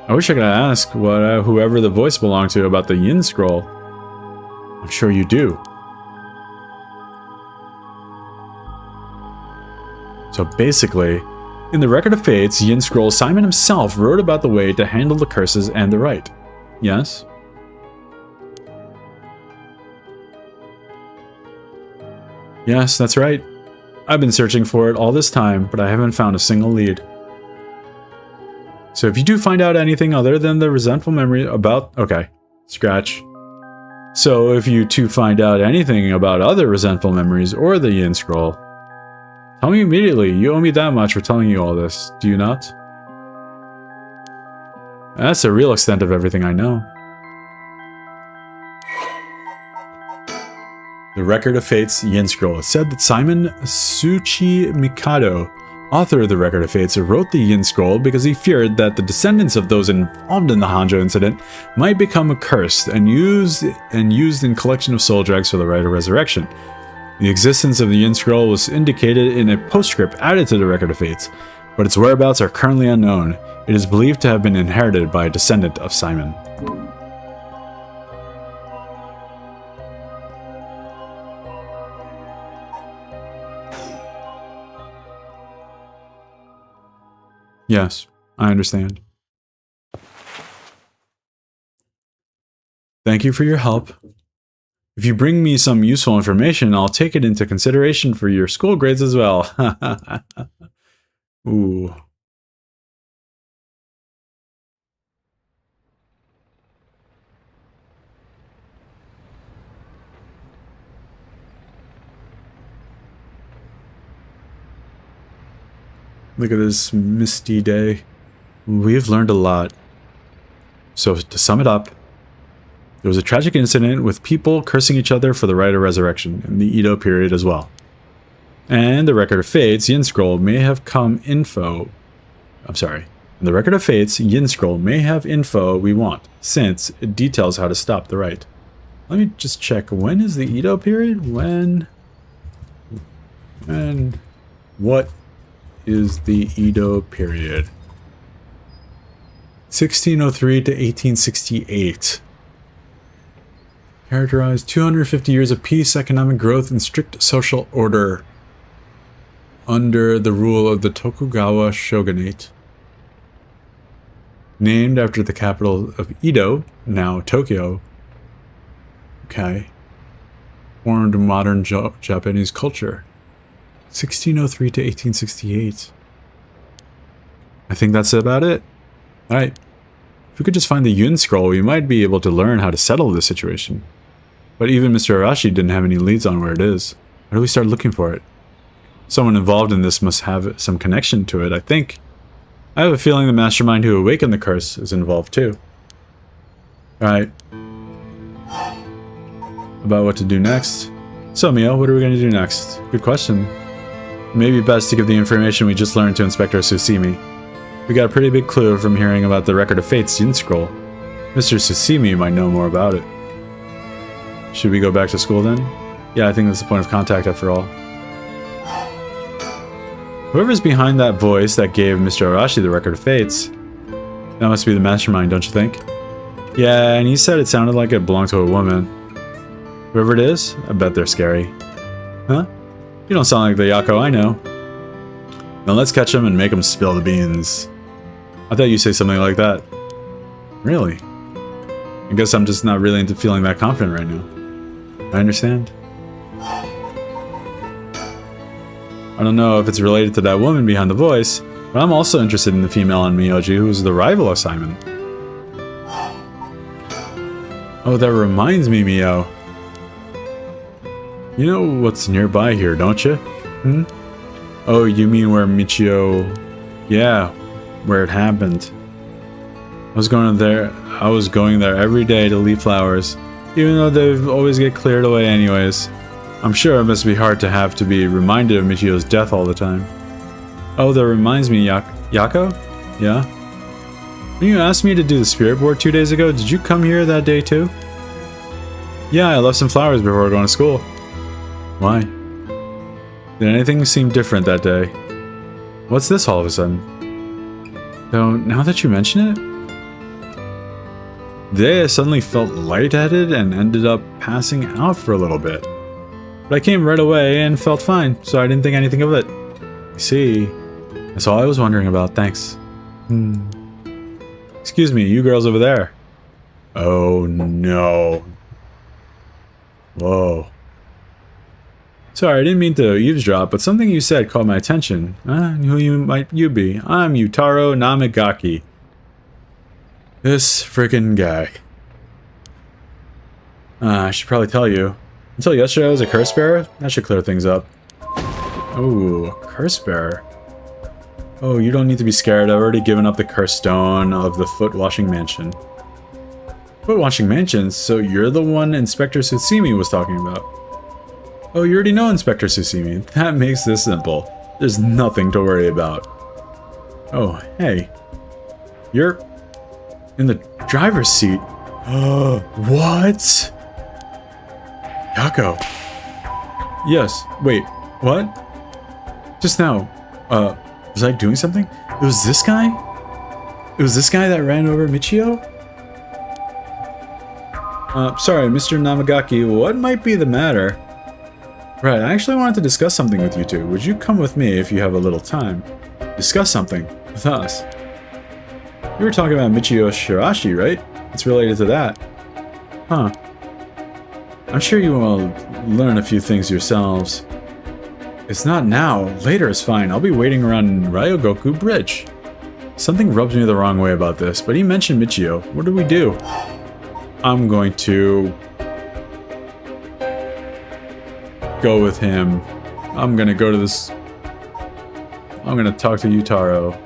I wish I could ask whoever the voice belonged to about the Yin Scroll. I'm sure you do. So basically, in the Record of Fates Yin Scroll, Simon himself wrote about the way to handle the curses and the rite. Yes? Yes, that's right. I've been searching for it all this time, but I haven't found a single lead. So if you do find out anything other than the resentful memory about... Okay, scratch. So if you two find out anything about other resentful memories or the Yin Scroll, tell me immediately. You owe me that much for telling you all this, do you not? That's the real extent of everything I know. The Record of Fates Yin Scroll. It said that Simon Tsuchimikado, author of the Record of Fates, wrote the Yin Scroll because he feared that the descendants of those involved in the Hanjo incident might become accursed and used in collection of soul dregs for the Rite of Resurrection. The existence of the Yin Scroll was indicated in a postscript added to the Record of Fates, but its whereabouts are currently unknown. It is believed to have been inherited by a descendant of Simon. Yes, I understand. Thank you for your help. If you bring me some useful information, I'll take it into consideration for your school grades as well. Ooh. Look at this misty day. We have learned a lot. So to sum it up, there was a tragic incident with people cursing each other for the Rite of Resurrection in the Edo period as well. And the Record of Fates Yin Scroll may have the Record of Fates Yin Scroll may have info we want, since it details how to stop the rite. Let me just check. When is the Edo period? What is the Edo period? 1603 to 1868. Characterized 250 years of peace, economic growth, and strict social order under the rule of the Tokugawa shogunate. Named after the capital of Edo, now Tokyo. Okay. Formed modern Japanese culture. 1603 to 1868. I think that's about it. Alright. If we could just find the Yin Scroll, we might be able to learn how to settle this situation. But even Mr. Arashi didn't have any leads on where it is. How do we start looking for it? Someone involved in this must have some connection to it, I think. I have a feeling the mastermind who awakened the curse is involved too. Alright. About what to do next. So Mio, what are we going to do next? Good question. It may be best to give the information we just learned to Inspector Susimi. We got a pretty big clue from hearing about the Record of Fates Yin Scroll. Mr. Susimi might know more about it. Should we go back to school then? Yeah, I think that's the point of contact after all. Whoever's behind that voice that gave Mr. Arashi the Record of Fates, that must be the mastermind, don't you think? Yeah, and he said it sounded like it belonged to a woman. Whoever it is, I bet they're scary. Huh? You don't sound like the Yako I know. Now let's catch him and make him spill the beans. I thought you'd say something like that. Really? I guess I'm just not really into feeling that confident right now. I understand. I don't know if it's related to that woman behind the voice, but I'm also interested in the female on Miyoji who's the rival of Simon. Oh, that reminds me, Mio. You know what's nearby here, don't you? Hmm? Oh, you mean where Michio... Yeah, where it happened. I was going there every day to leave flowers, even though they always get cleared away anyways. I'm sure it must be hard to have to be reminded of Michio's death all the time. Oh, that reminds me, Yako? Yeah? When you asked me to do the spirit board 2 days ago, did you come here that day too? Yeah, I left some flowers before going to school. Why? Did anything seem different that day? What's this all of a sudden? Though, now that you mention it... Today I suddenly felt lightheaded and ended up passing out for a little bit. But I came right away and felt fine, so I didn't think anything of it. I see. That's all I was wondering about, thanks. Excuse me, you girls over there. Oh no. Whoa. Sorry, I didn't mean to eavesdrop, but something you said caught my attention. Who might you be? I'm Yutaro Namigaki. This freaking guy. I should probably tell you. Until yesterday I was a curse bearer? That should clear things up. Oh, a curse bearer. Oh, you don't need to be scared. I've already given up the curse stone of the Foot Washing Mansion. Foot Washing Mansion? So you're the one Inspector Tsutsumi was talking about? Oh, you already know Inspector Tsutsumi. That makes this simple. There's nothing to worry about. Oh, hey. You're in the driver's seat. Oh, what? Yako. Yes, wait, what? Just now, was I doing something? It was this guy? It was this guy that ran over Michio? Sorry, Mr. Namigaki, what might be the matter? Right, I actually wanted to discuss something with you two. Would you come with me if you have a little time? Discuss something with us. You were talking about Michio Shirashi, right? It's related to that. Huh. I'm sure you will learn a few things yourselves. It's not now. Later is fine. I'll be waiting around Ryogoku Bridge. Something rubs me the wrong way about this, but he mentioned Michio. What do we do? I'm going to go with him. I'm gonna go to this. I'm gonna talk to Yutaro.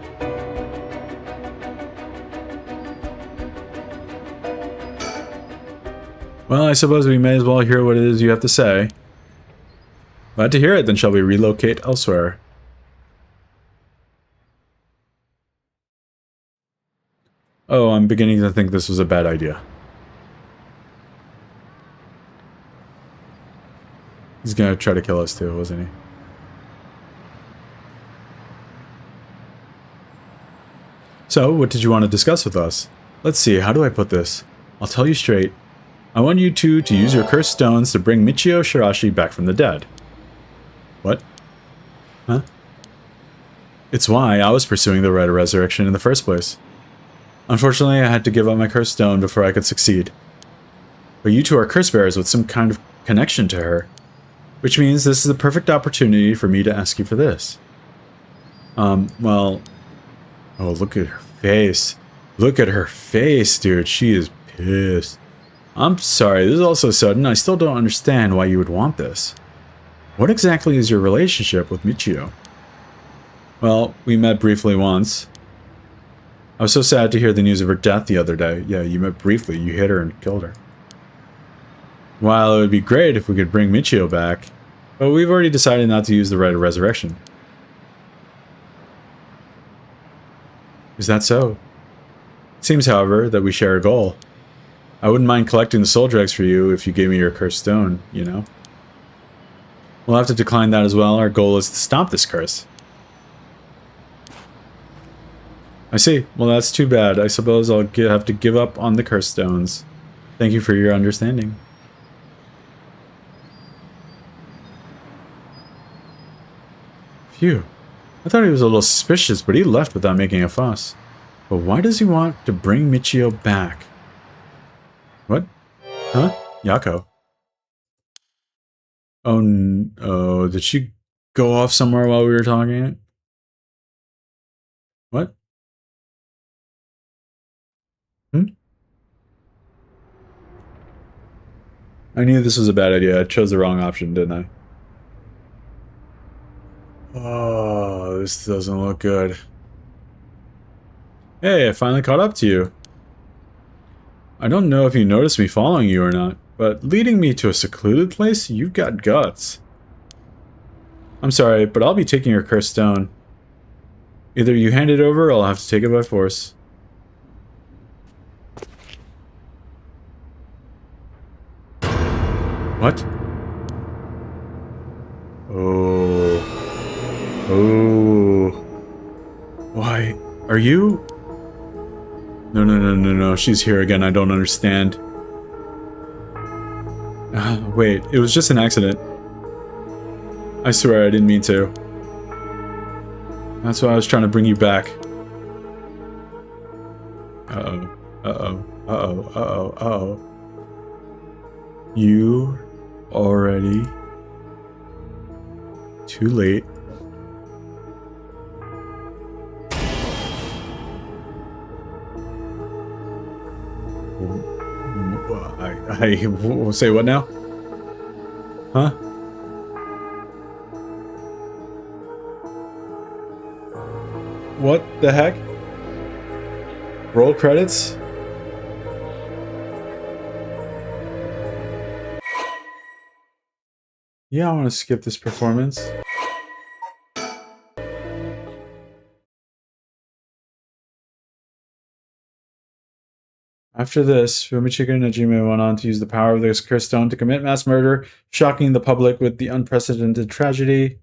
Well, I suppose we may as well hear what it is you have to say. Glad to hear it, then shall we relocate elsewhere? Oh, I'm beginning to think this was a bad idea. He's gonna try to kill us too, wasn't he? So, what did you want to discuss with us? Let's see, how do I put this? I'll tell you straight. I want you two to use your cursed stones to bring Michio Shirashi back from the dead. What? Huh? It's why I was pursuing the Rite of Resurrection in the first place. Unfortunately, I had to give up my cursed stone before I could succeed. But you two are curse bearers with some kind of connection to her. Which means this is the perfect opportunity for me to ask you for this. Well... Oh, look at her face. Look at her face, dude. She is pissed. I'm sorry, this is all so sudden. I still don't understand why you would want this. What exactly is your relationship with Michio? Well, we met briefly once. I was so sad to hear the news of her death the other day. Yeah, you met briefly. You hit her and killed her. While it would be great if we could bring Michio back, but we've already decided not to use the Rite of Resurrection. Is that so? It seems, however, that we share a goal. I wouldn't mind collecting the soul dregs for you if you gave me your cursed stone, you know? We'll have to decline that as well. Our goal is to stop this curse. I see. Well, that's too bad. I suppose I'll have to give up on the cursed stones. Thank you for your understanding. Phew. I thought he was a little suspicious, but he left without making a fuss. But why does he want to bring Michio back? What? Huh? Yako. Oh, no. Did she go off somewhere while we were talking? What? I knew this was a bad idea. I chose the wrong option, didn't I? Oh, this doesn't look good. Hey, I finally caught up to you. I don't know if you noticed me following you or not, but leading me to a secluded place, you've got guts. I'm sorry, but I'll be taking your cursed stone. Either you hand it over or I'll have to take it by force. What? Oh. Oh. Why? Are you? No. She's here again. I don't understand. Wait. It was just an accident. I swear I didn't mean to. That's why I was trying to bring you back. Uh-oh. You already Too late. I will say what now? Huh? What the heck? Roll credits? Yeah, I want to skip this performance. After this, Fumichika Najime went on to use the power of the Cursed Stone to commit mass murder, shocking the public with the unprecedented tragedy.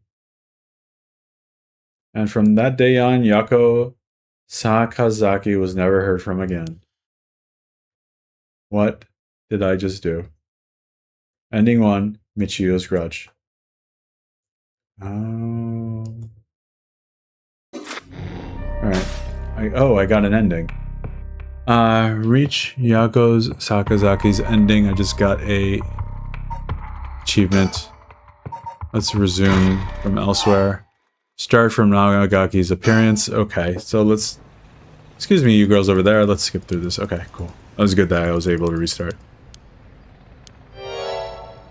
And from that day on, Yako Sakazaki was never heard from again. What did I just do? Ending 1, Michio's Grudge. Oh. Alright. I got an ending. Reach Yako's Sakazaki's ending. I just got a achievement. Let's resume from elsewhere. Start from Nagagaki's appearance. Okay, so let's... Excuse me, you girls over there. Let's skip through this. Okay, cool. That was good that I was able to restart.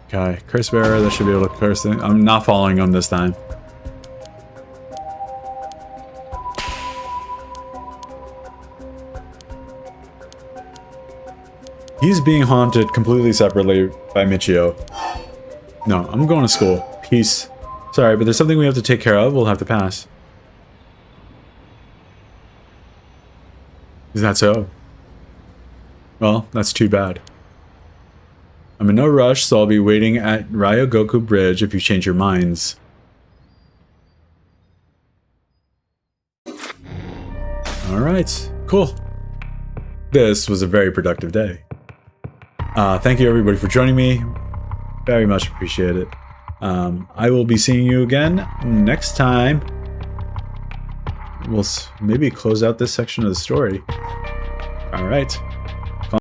Okay, Curse Bearer. That should be able to curse things. I'm not following him this time. He's being haunted completely separately by Michio. No, I'm going to school. Peace. Sorry, but there's something we have to take care of. We'll have to pass. Is that so? Well, that's too bad. I'm in no rush, so I'll be waiting at Ryogoku Bridge if you change your minds. Alright, cool. This was a very productive day. Thank you everybody for joining me. Very much appreciate it. I will be seeing you again next time. We'll maybe close out this section of the story. Alright.